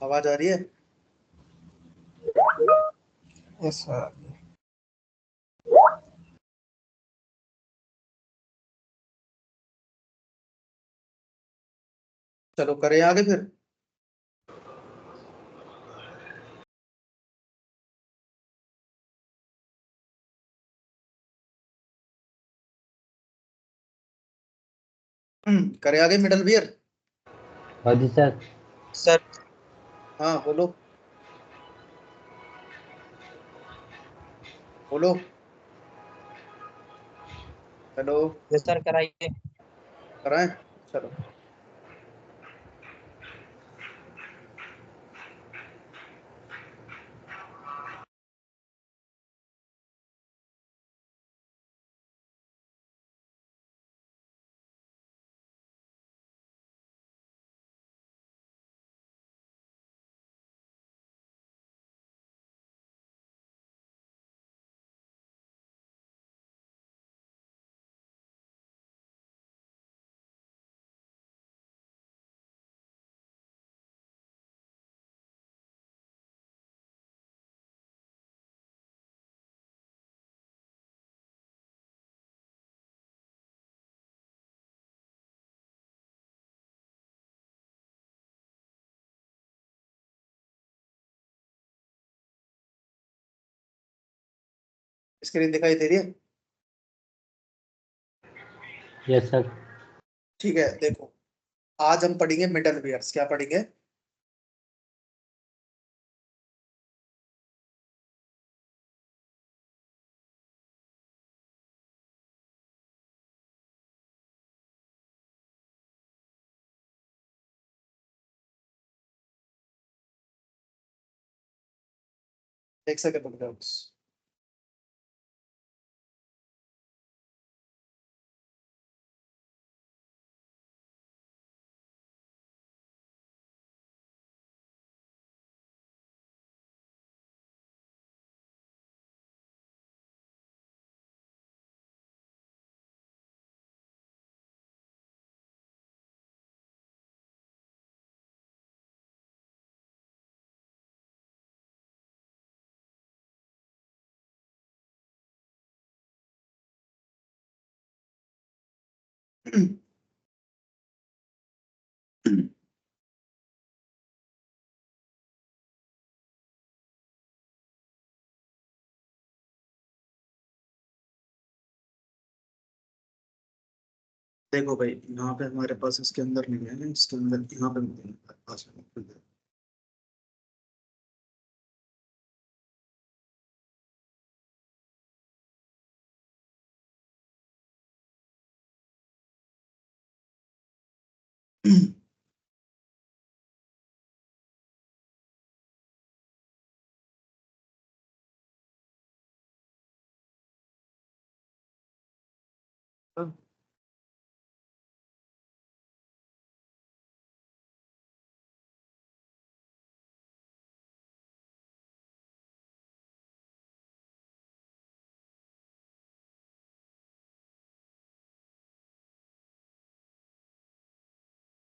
आवाज आ रही है? Yes sir. चलो करें आगे फिर। करें आगे मिडल वियर। हाँ जी सर। सर हाँ बोलो बोलो। हेलो। यस सर कराइए। कराएं? चलो। स्क्रीन दिखाई दे रही है? Yes sir. ठीक है देखो, आज हम पढ़ेंगे मिडल वियर्स। क्या पढ़ेंगे? एक सेकंड रुक जाओ बस। देखो भाई, यहाँ पे हमारे पास इसके अंदर नहीं है, इसके अंदर यहाँ पे नहीं है हमारे पास में।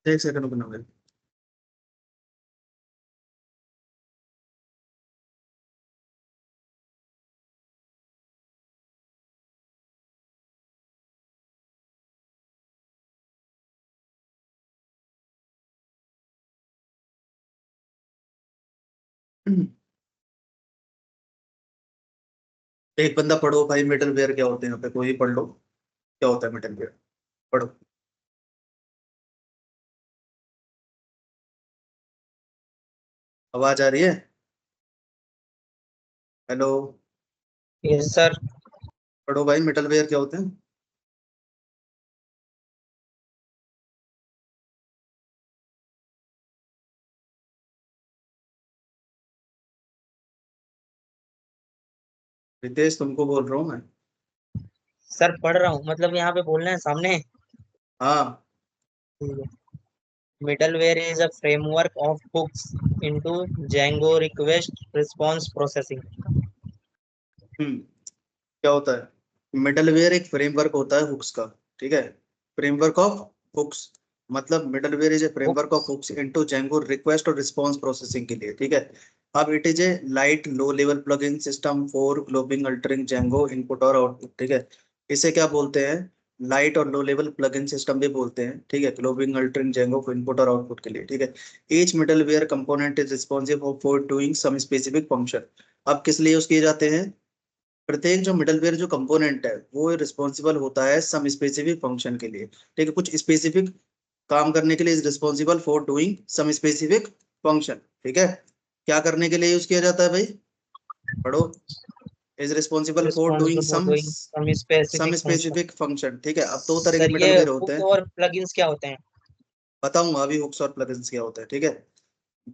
एक सेकंड रुकना भाई। एक बंदा पढ़ो भाई, मिडल वेयर क्या होते हैं यहाँ पे, कोई भी पढ़ लो। क्या होता है मिडल वेयर? पढ़ो। आवाज आ रही है? हेलो। Yes sir. पढ़ो भाई, मिडल वेयर क्या होते हैं? रितेश तुमको बोल रहा हूँ मैं। सर पढ़ रहा हूँ, मतलब यहाँ पे बोलना है सामने। हाँ। Middleware is a framework of hooks into Django request response processing. क्या होता है? मिडलवेयर एक फ्रेमवर्क होता है हुक्स का। ठीक है, फ्रेमवर्क ऑफ हुक्स। मतलब middleware is a framework of hooks into Django request और रिस्पांस प्रोसेसिंग के लिए, ठीक है। अब it is a light low level plugin system for globally altering Django input और आउटपुट, ठीक है। इसे क्या बोलते हैं, लाइट और लो लेवल प्लगइन सिस्टम भी बोलते हैं, ठीक है, ग्लोबिंग अल्टरिंग जेंगो को इनपुट और आउटपुट के लिए, ठीक है। Each middleware component is responsible for doing some specific function. अब किस लिए यूज किए जाते हैं, प्रत्येक जो मिडलवेयर जो कंपोनेंट है वो रिस्पॉन्सिबल होता है सम स्पेसिफिक फंक्शन के लिए, ठीक है, कुछ स्पेसिफिक काम करने के लिए, is responsible for doing some specific function, ठीक है। क्या करने के लिए यूज किया जाता है भाई, पढ़ो, is responsible for doing responsible for some doing some some specific function। Specific function, ठीक है। अब दो तरह के सर ये मिडलवेयर होते हुक्स हैं, और प्लगइन्स क्या होते हैं? बताऊंगा अभी हुक्स और प्लगइन्स क्या होता है, ठीक है।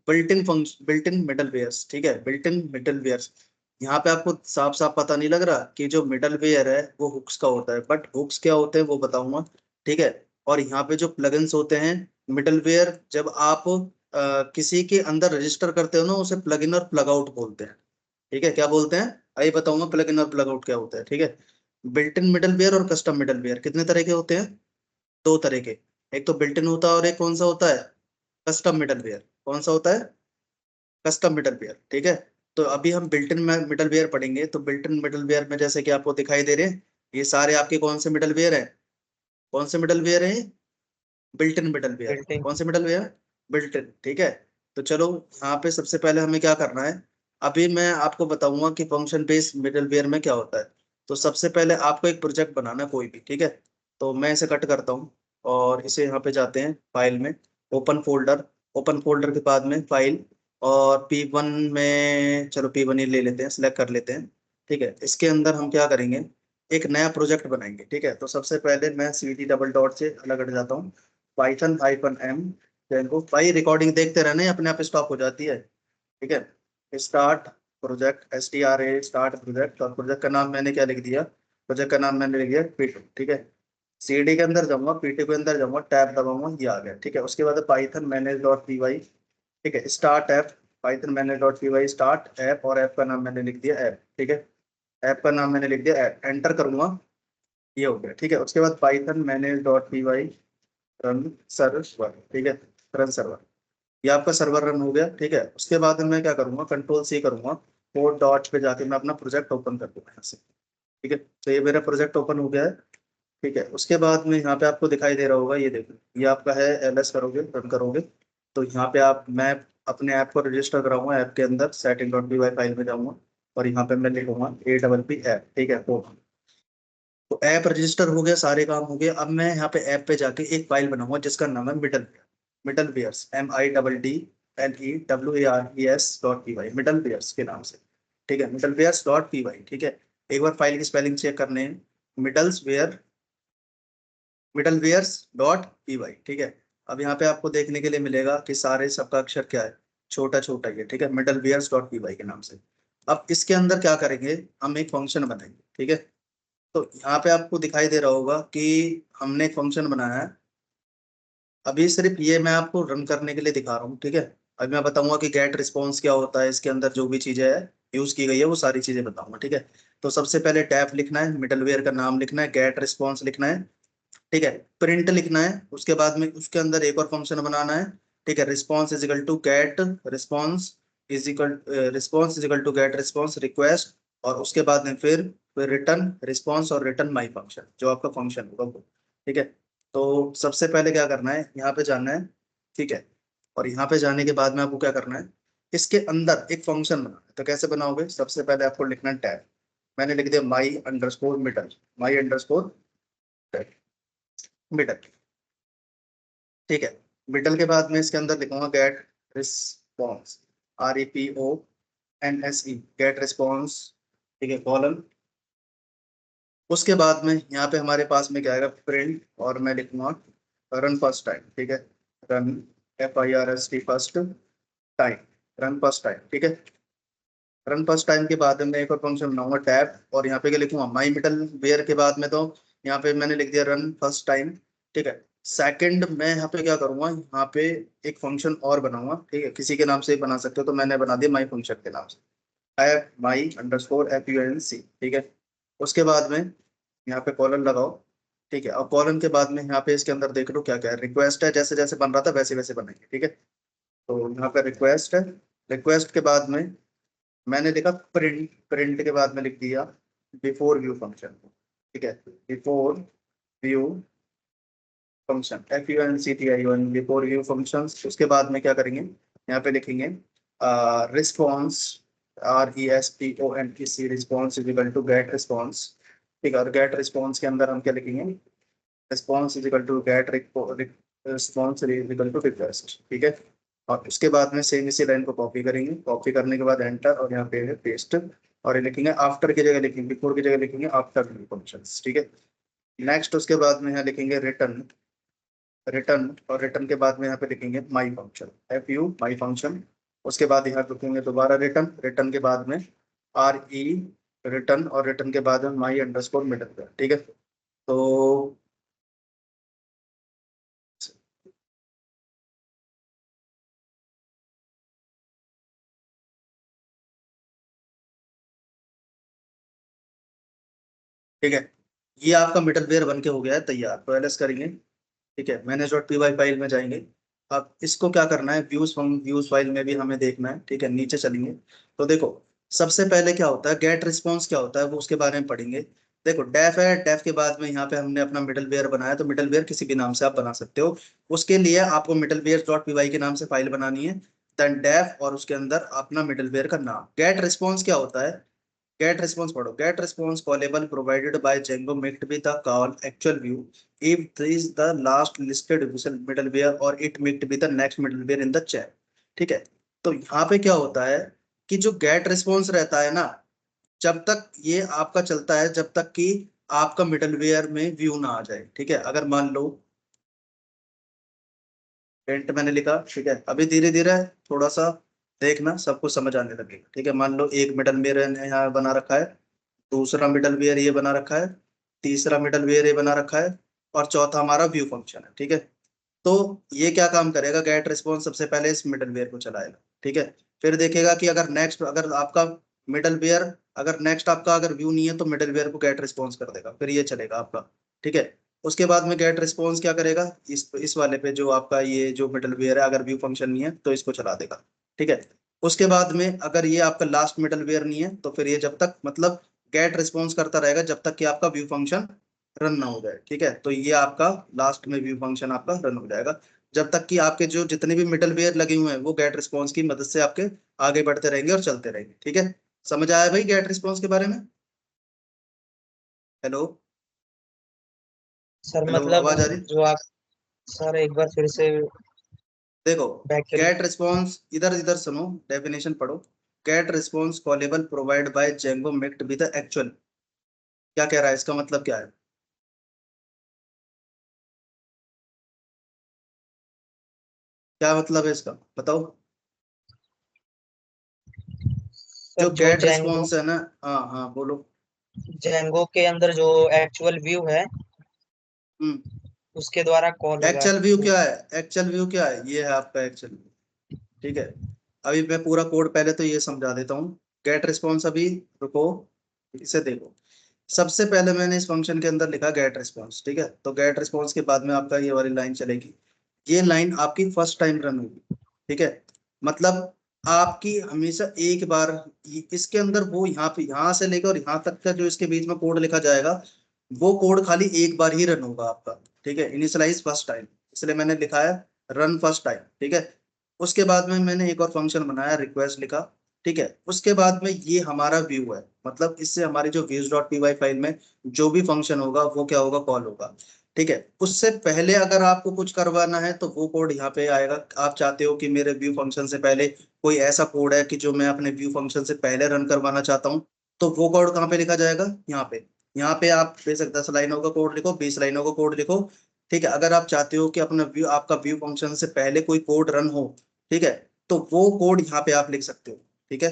Built in function, built in middlewares, ठीक है, बिल्ट इन मिडलवेयर्स। यहाँ पे आपको साफ साफ पता नहीं लग रहा कि जो मिडलवेयर है वो हुक्स का होता है, बट हुक्स क्या होते हैं वो बताऊंगा, ठीक है। और यहाँ पे जो प्लगइन्स होते हैं, मिडलवेयर जब आप किसी के अंदर रजिस्टर करते हो ना, उसे प्लग इन और प्लग आउट बोलते हैं, ठीक है। क्या बोलते हैं, आइए बताऊंगा प्लग इन और प्लग आउट क्या होता है, ठीक है। बिल्ट इन मिडलवेयर और कस्टम मिडलवेयर कितने तरह के होते हैं, दो तरह के। एक तो बिल्ट इन होता है और एक कौन सा होता है, कस्टम मिडलवेयर। कौन सा होता है, कस्टम मिडलवेयर, ठीक है। तो अभी हम बिल्ट इन मिडलवेयर पढ़ेंगे, तो बिल्ट इन मिडलवेयर में जैसे कि आपको दिखाई दे रहे हैं, ये सारे आपके कौन से मिडलवेयर हैं, कौन से मिडलवेयर हैं, built in middleware, built in. कौन से मिडलवेयर, बिल्ट इन, ठीक है। तो चलो यहाँ पे सबसे पहले हमें क्या करना है, अभी मैं आपको बताऊंगा कि फंक्शन बेस्ड मिडलवेयर में क्या होता है। तो सबसे पहले आपको एक प्रोजेक्ट बनाना है कोई भी, ठीक है। तो मैं इसे कट करता हूँ और इसे यहाँ पे जाते हैं फाइल में, ओपन फोल्डर, ओपन फोल्डर के बाद में फाइल, और P1 में, चलो P1 ही ले लेते हैं, सिलेक्ट कर लेते हैं, ठीक है। इसके अंदर हम क्या करेंगे, एक नया प्रोजेक्ट बनाएंगे, ठीक है। तो सबसे पहले मैं CD डबल डॉट से अलग हट जाता हूँ, पाइथन हाइफन एम जेंगो। भाई रिकॉर्डिंग देखते रहना, ये अपने आप स्टॉप हो जाती है, ठीक है। Start project, STRA start project, और प्रोजेक्ट का नाम मैंने क्या लिख दिया, प्रोजेक्ट का नाम मैंने लिख दिया P2, ठीक है। CD के अंदर जाऊंगा, P2 के अंदर जाऊंगा, टैब दबाऊंगा, ये आ गया, ठीक है। उसके बाद पाइथन मैनेज डॉट py, ठीक है, start app, Python manage dot py start app, और ऐप का नाम मैंने लिख दिया ऐप, ठीक है। ऐप का नाम मैंने लिख दिया ऐप, एंटर करूंगा, ये हो गया, ठीक है। उसके बाद Python manage dot py run server, ठीक है, रन सर्वर, ये आपका सर्वर रन हो गया, ठीक है। उसके बाद में मैं क्या करूंगा, कंट्रोल C करूंगा, कोड डॉट पे जाके मैं अपना प्रोजेक्ट ओपन कर दूंगा यहाँ से, ठीक है। तो ये मेरा प्रोजेक्ट ओपन हो गया है, ठीक है। उसके बाद में यहाँ पे आपको दिखाई दे रहा होगा, ये देखो, ये आपका है, LS करोगे, रन करोगे, तो यहाँ पे आप, मैं अपने ऐप को रजिस्टर कराऊंगा, ऐप के अंदर सेटिंग डॉट py फाइल में जाऊंगा, और यहाँ पे मैं लिखूंगा APP ऐप, ठीक है। तो ऐप रजिस्टर हो गया, सारे काम हो गए। अब मैं यहाँ पे ऐप पे जाके एक फाइल बनाऊंगा जिसका नाम है मिडलवेयर्स, MIDDLEWERES.py, मिडलवेयर्स के नाम से, ठीक है, middlewares.py, ठीक है। एक बार फाइल की स्पेलिंग चेक करने हैं, मिडल्सवेयर, middlewares.py, ठीक है। अब यहाँ पे आपको देखने के लिए मिलेगा कि सारे सबका अक्षर क्या है, छोटा छोटा ही है, ठीक है, middlewares.py के नाम से। अब इसके अंदर क्या करेंगे, हम एक फंक्शन बनाएंगे, ठीक है। तो यहाँ पे आपको दिखाई दे रहा होगा कि हमने एक फंक्शन बनाया है, अभी सिर्फ ये मैं आपको रन करने के लिए दिखा रहा हूँ, ठीक है। अभी मैं बताऊंगा कि गेट रिस्पॉन्स क्या होता है, इसके अंदर जो भी चीजें है यूज की गई है वो सारी चीजें बताऊंगा, ठीक है। तो सबसे पहले टैब लिखना है, मिडलवेयर का नाम लिखना है, गेट रिस्पॉन्स लिखना है, ठीक है, प्रिंट लिखना है। उसके बाद में उसके अंदर एक और फंक्शन बनाना है, ठीक है, response is equal to get response, response is equal to get response request, और उसके बाद में फिर रिटर्न रिस्पॉन्स और रिटर्न माई फंक्शन, जो आपका फंक्शन होगा वो, ठीक है। तो सबसे पहले क्या करना है, यहाँ पे जाना है, ठीक है। और यहाँ पे जाने के बाद में आपको क्या करना है, इसके अंदर एक फंक्शन बनाना है। तो कैसे बनाओगे, सबसे पहले आपको लिखना है टैब, मैंने लिख दिया my underscore middle, my underscore middle, ठीक है। मिडल के बाद में इसके अंदर लिखूंगा get response, REPONSE, get response, ठीक है, कॉलन। उसके बाद में यहाँ पे हमारे पास में क्या आएगा, प्रिंट, और मैं लिखूंगा रन फर्स्ट टाइम, ठीक है, run FIRST first time, run first time, ठीक है। रन फर्स्ट टाइम के बाद में मैं एक और फंक्शन बनाऊंगा टैब, और यहाँ पे क्या लिखूंगा, माई मिडल वेयर के बाद में, तो यहाँ पे मैंने लिख दिया रन फर्स्ट टाइम, ठीक है। सेकंड मैं यहाँ पे क्या करूंगा, यहाँ पे एक फंक्शन और बनाऊंगा, ठीक है, किसी के नाम से बना सकते हो, तो मैंने बना दिया माई फंक्शन के नाम से, ऐप माई अंडरस्कोर FUNC, ठीक है। उसके बाद में यहाँ पे कॉलन लगाओ, ठीक है। और कॉलन के बाद में यहाँ पे इसके अंदर देख लो क्या क्या है, रिक्वेस्ट है, जैसे जैसे बन रहा था वैसे वैसे बनेंगे, ठीक है। तो यहाँ पे रिक्वेस्ट है, रिक्वेस्ट के बाद में मैंने लिखा प्रिंट, प्रिंट के बाद में लिख दिया बिफोर व्यू फंक्शन, ठीक है, before view function, FUNCTION, before view function. उसके बाद में क्या करेंगे, यहाँ पे लिखेंगे response, RESPONC, response is equal to get response, ठीक है। और गेट रिस्पॉन्स के अंदर हम क्या लिखेंगे, response is equal to get response is equal to request, ठीक है। और उसके बाद में सेम इसी लाइन को कॉपी करेंगे, कॉपी करने के बाद एंटर, और यहाँ पे पेस्ट, और ये लिखेंगे आफ्टर की जगह लिखेंगे, बिफोर की जगह लिखेंगे आफ्टर फंक्शंस, ठीक है। नेक्स्ट उसके बाद में यहाँ लिखेंगे रिटर्न, रिटर्न, और रिटर्न के बाद में यहाँ पे लिखेंगे माई फंक्शन, FU माई फंक्शन। उसके बाद यहाँ लिखेंगे दोबारा रिटर्न, रिटर्न के बाद में RE रिटर्न, और रिटर्न के बाद में माई अंडरस्कोर मिडल, ठीक है। तो ठीक है, ये आपका मिडलवेयर बन के हो गया है तैयार। तो एलएस करेंगे, ठीक है, manage.py फाइल में जाएंगे। अब इसको क्या करना है, व्यूज फाइल में भी हमें देखना है, ठीक है। नीचे चलेंगे तो देखो सबसे पहले क्या होता है, गेट रिस्पॉन्स क्या होता है वो उसके बारे में पढ़ेंगे। देखो डेफ है, डेफ के बाद में यहाँ पे हमने अपना मिडलवेयर बनाया, तो मिडलवेयर किसी भी नाम से आप बना सकते हो। उसके लिए आपको middleware.py के नाम से फाइल बनानी है, देन डेफ, और उसके अंदर अपना मिडलवेयर का नाम। गेट रिस्पॉन्स क्या होता है, गेट रिस्पॉन्स पढ़ो, get response callable provided by Django made with the call actual view if this is the last listed middleware or it might be the next middleware in the chain, ठीक है। तो यहाँ पे क्या होता है कि जो गेट रिस्पॉन्स रहता है ना, जब तक ये आपका चलता है, जब तक कि आपका मिडलवेयर में व्यू ना आ जाए, ठीक है। अगर मान लो टेंट मैंने लिखा, ठीक है, अभी धीरे धीरे थोड़ा सा देखना, सब कुछ समझ आने लगेगा, ठीक है। मान लो एक मिडलवेयर यहाँ बना रखा है, दूसरा मिडलवेयर ये बना रखा है, तीसरा मिडलवेयर ये बना रखा है, और चौथा हमारा व्यू फंक्शन है, ठीक है। तो ये क्या काम करेगा, गेट रिस्पॉन्स सबसे पहले इस मिडलवेयर को चलाएगा, ठीक है। फिर देखेगा कि अगर नेक्स्ट, अगर आपका मिडलवेयर, अगर नेक्स्ट आपका अगर व्यू नहीं है तो मिडलवेयर को गेट रिस्पॉन्स कर देगा, फिर ये चलेगा आपका, ठीक है। उसके बाद में गेट रिस्पॉन्स क्या करेगा, इस वाले पे जो आपका ये जो मिडलवेयर है, अगर व्यू फंक्शन नहीं है तो इसको चला देगा, ठीक है। उसके बाद में अगर ये आपका लास्ट मिडलवेयर नहीं है तो फिर ये जब तक मतलब गेट रिस्पॉन्स करता रहेगा जब तक कि आपका व्यू फंक्शन रन ना हो जाए, ठीक है। तो ये आपका लास्ट में व्यू फंक्शन आपका रन हो जाएगा, जब तक कि आपके जो जितने भी मिडलवेयर लगे हुए हैं वो गेट रिस्पॉन्स की मदद से आपके आगे बढ़ते रहेंगे और चलते रहेंगे, ठीक है। समझ आया भाई गेट रिस्पॉन्स के बारे में? हेलो, सर हेलो, मतलब आवाज आ रही? जो आप, सर एक बार फिर से देखो बैक करिए। गेट रिस्पॉन्स, इधर इधर सुनो, डेफिनेशन पढ़ो। Get response callable provide by Django mixed with actual, क्या कह रहा है, इसका मतलब क्या है, क्या मतलब है इसका, बताओ। सर जो जो गेट जेंगो, रिस्पॉन्स है ना, हाँ हाँ बोलो। जेंगो के अंदर जो एक्चुअल व्यू है हम्म, उसके द्वारा कॉल होगा एक्चुअल व्यू वो। क्या है, एक्चुअल व्यू क्या है, ये है आपका एक्चुअल व्यू, ठीक है। अभी मैं पूरा कोड पहले तो ये समझा देता हूँ, गेट रिस्पॉन्स, अभी रुको, इसे देखो। सबसे पहले मैंने इस फंक्शन के अंदर लिखा गेट रिस्पॉन्स, ठीक है। तो गेट रिस्पॉन्स के बाद में आपका ये वाली लाइन चलेगी, ये लाइन आपकी फर्स्ट टाइम रन होगी, ठीक है। मतलब आपकी हमेशा एक बार इसके अंदर वो यहाँ पे, यहाँ से लेकर और यहाँ तक का जो इसके बीच में कोड लिखा जाएगा, वो कोड खाली एक बार ही रन होगा आपका, ठीक है। इनिशियलाइज फर्स्ट टाइम, इसलिए मैंने लिखा है रन फर्स्ट टाइम, ठीक है। उसके बाद में मैंने एक और फंक्शन बनाया, रिक्वेस्ट लिखा, ठीक है। उसके बाद में ये हमारा व्यू है, मतलब इससे हमारी जो views.py फाइल में जो भी फंक्शन होगा वो क्या होगा, कॉल होगा, ठीक है। उससे पहले अगर आपको कुछ करवाना है तो वो कोड यहाँ पे आएगा। आप चाहते हो कि मेरे व्यू फंक्शन से पहले कोई ऐसा कोड है कि जो मैं अपने व्यू फंक्शन से पहले रन करवाना चाहता हूँ, तो वो कोड कहाँ पे लिखा जाएगा, यहाँ पे। यहाँ पे आप बेशक 10 लाइनों का कोड लिखो, 20 लाइनों का कोड लिखो, ठीक है। अगर आप चाहते हो कि अपना व्यू, आपका व्यू फंक्शन से पहले कोई कोड रन हो, ठीक है, तो वो कोड यहाँ पे आप लिख सकते हो, ठीक है।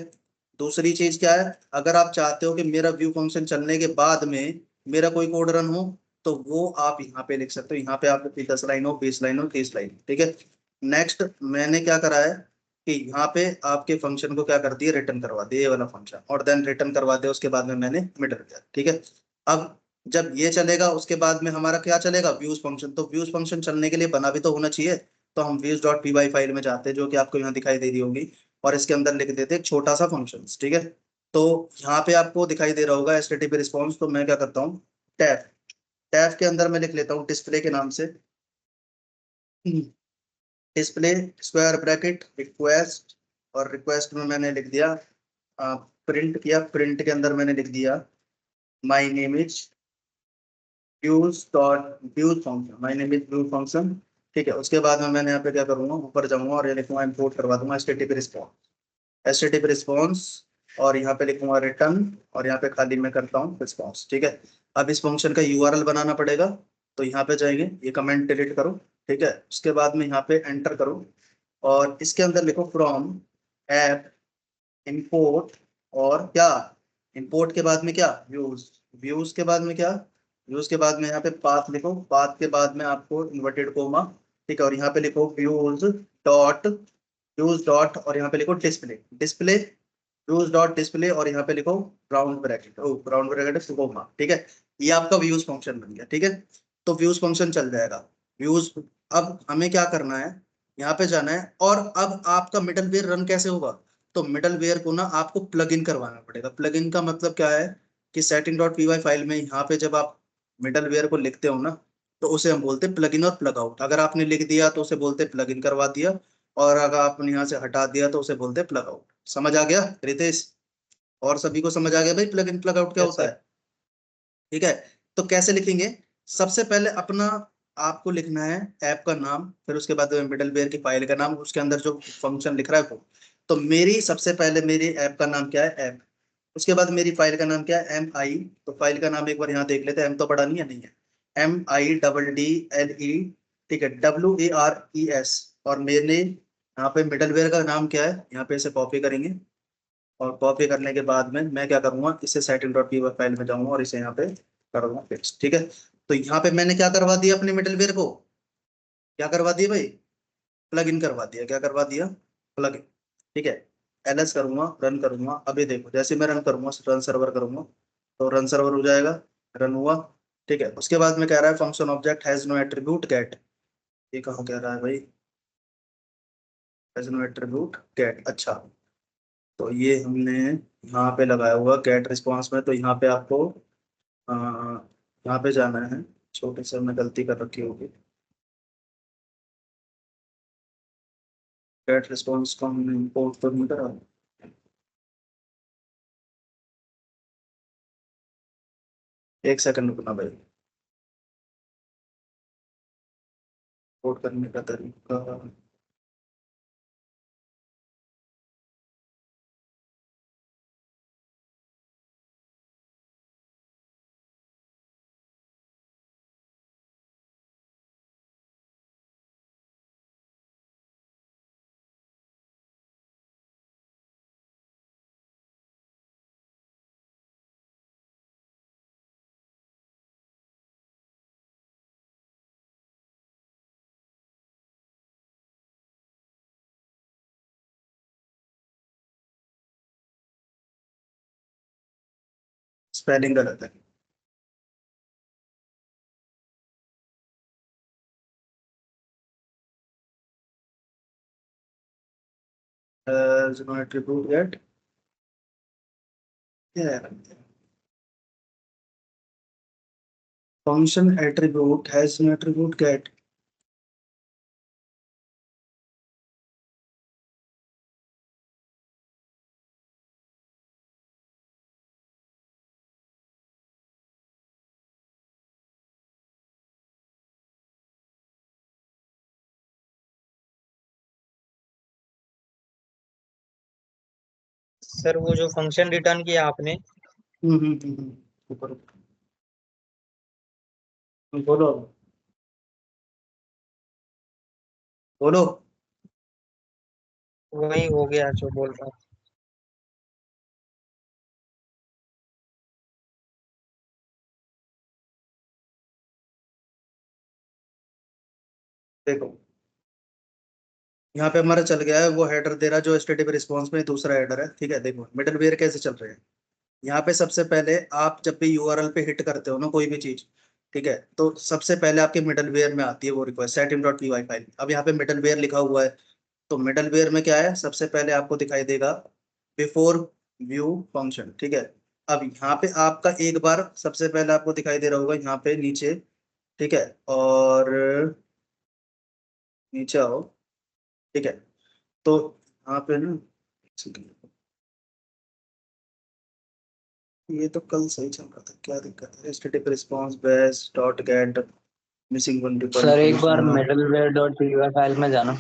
दूसरी चीज क्या है, अगर आप चाहते हो कि मेरा व्यू फंक्शन चलने के बाद में मेरा कोई कोड रन हो, तो वो आप यहाँ पे लिख सकते हो। यहाँ पे आपको 10 लाइन हो, 20 लाइन हो, 30 लाइन, ठीक है। नेक्स्ट मैंने क्या करा है कि यहाँ पे आपके फंक्शन को क्या कर दिया, रिटर्न करवा दिया, ये वाला फंक्शन, और देन रिटर्न करवा दिया, उसके बाद में मैंने मिडल दिया, ठीक है। अब जब ये चलेगा उसके बाद में हमारा क्या चलेगा, व्यूज फंक्शन। तो व्यूज फंक्शन चलने के लिए बना भी तो होना चाहिए। तो हम views dot P Y file में जाते हैं, जो कि आपको यहाँ दिखाई दे रही होगी, और इसके अंदर लिख देते हैं एक छोटा सा फंक्शन, ठीक है। तो यहाँ पे आपको दिखाई दे रहा होगा एचटीटीपी रिस्पॉन्स। तो मैं क्या करता हूँ, टैब टैब के अंदर मैं लिख लेता हूँ डिस्प्ले के नाम से, डिस्प्ले स्क्वायर ब्रैकेट रिक्वेस्ट, और रिक्वेस्ट में मैंने लिख दिया, प्रिंट किया, प्रिंट के अंदर मैंने लिख दिया my name is views dot views function, my name is views function, ठीक है। उसके बाद में मैंने यहाँ पे क्या करूंगा, ऊपर जाऊंगा और ये लिखूंगा इम्पोर्ट करवा दूंगा एचटीटीपी रिस्पॉन्स, एचटीटीपी रिस्पॉन्स, और यहाँ पे लिखूंगा रिटर्न, और यहाँ पे खाली मैं करता हूँ रिस्पॉन्स, ठीक है। अब इस फंक्शन का यूआरएल बनाना पड़ेगा। तो यहाँ पे जाएंगे, ये कमेंट डिलीट करो, ठीक है। उसके बाद में यहाँ पे एंटर करो, और इसके अंदर लिखो फ्रॉम ऐप इंपोर्ट, और क्या, इंपोर्ट के बाद में क्या, व्यूज, व्यूज के बाद में क्या, व्यूज के बाद में यहाँ पे पाथ लिखो, पाथ के बाद में आपको इन्वर्टेड कोमा, ठीक है, और यहाँ पे लिखो व्यूज डॉट और यहाँ पे लिखो display, display views dot display, और यहाँ पे लिखो राउंड ब्रैकेट, ओ राउंड ब्रैकेट कोमा, ठीक है। ये आपका व्यूज फंक्शन बन गया, ठीक है। तो व्यूज फंक्शन चल जाएगा, व्यूज। अब हमें क्या करना है, यहाँ पे जाना है, और अब आपका मिडलवेयर रन कैसे होगा। तो मिडलवेयर को ना आपको प्लग इन करवाना पड़ेगा। प्लग इन का मतलब क्या है कि setting dot P Y file में यहाँ पे जब आप मिडलवेयर को लिखते हो ना, तो उसे हम बोलते हैं प्लग इन और प्लग आउट। अगर आपने लिख दिया तो उसे बोलते हैं प्लग इन करवा दिया, और अगर आपने यहाँ से हटा दिया तो उसे बोलते हैं प्लग आउट। समझ आ गया रितेश, और सभी को समझ आ गया भाई प्लग इन प्लग आउट क्या यस होता सर। है, ठीक है। तो कैसे लिखेंगे, सबसे पहले अपना आपको लिखना है ऐप का नाम, फिर उसके बाद मिडलवेयर की फाइल का नाम, उसके अंदर जो फंक्शन लिख रहा है वो। तो मेरी सबसे पहले मेरी ऐप का नाम क्या है, ऐप। उसके बाद मेरी फाइल का नाम क्या है, एम आई। तो फाइल का नाम एक बार यहाँ देख लेते हैं, एम तो बड़ा नहीं है, नहीं है, M I double D L E, ठीक है, W A R E S. और मैंने यहाँ पे मिडलवेयर का नाम क्या है, यहाँ पे इसे कॉपी करेंगे, और कॉपी करने के बाद में मैं क्या करूंगा, इसे सेटिंग डॉट पी फाइल में जाऊंगा और इसे यहाँ पे करूंगा फिक्स, ठीक है। तो यहाँ पे मैंने क्या करवा दिया अपने मिडलवेयर को, क्या करवा दिया भाई, प्लग इन करवा दिया, क्या करवा दिया, प्लग इन, ठीक है। एलएस करूंगा, रन करूंगा, अभी देखो जैसे मैं रन करूंगा, रन सर्वर करूंगा, तो रन सर्वर हो जाएगा, रन हुआ, ठीक है। उसके बाद में कह रहा है function object has no attribute get, ये कहाँ कह रहा है भाई, हैज नो एट्रीब्यूट गेट, अच्छा। तो ये हमने यहाँ पे लगाया हुआ गेट रिस्पॉन्स में, तो यहाँ पे आपको अ, यहाँ पे जाना है, छोटे से हमने गलती कर रखी होगी, गेट रिस्पॉन्स को हमने इम्पोर्ट तो नहीं करा, एक सेकंड रुकना भाई, इम्पोर्ट करने का तरीका, स्पेलिंग गलत है, नो एट्रीब्यूट गेट, क्या है, function attribute has no attribute get. Sir वो जो फंक्शन रिटर्न किया आपने, ऊपर बोलो, बोलो। वही हो गया जो बोल रहा हूँ। देखो यहाँ पे हमारा चल गया है, वो हेडर दे रहा है जो स्टेटिक रिस्पॉन्स में दूसरा हेडर है, ठीक है। देखो मिडलवेयर कैसे चल रहे हैं, यहाँ पे सबसे पहले आप जब भी यूआरएल पे हिट करते हो ना कोई भी चीज, ठीक है, तो सबसे पहले आपके मिडलवेयर में आती है वो रिक्वेस्ट setim.py फाइल। अब यहाँ पे मिडलवेयर लिखा हुआ है, तो मिडलवेयर में क्या है, सबसे पहले आपको दिखाई देगा बिफोर व्यू फंक्शन, ठीक है। अब यहाँ पे आपका एक बार सबसे पहले आपको दिखाई दे रहा होगा यहाँ पे नीचे, ठीक है, और नीचे आओ, ठीक है। तो यहाँ पे ना, ये तो कल सही चल रहा था, क्या दिक्कत है, static response base dot get missing one sir एक बार dependency. Middleware dot py file में जाना।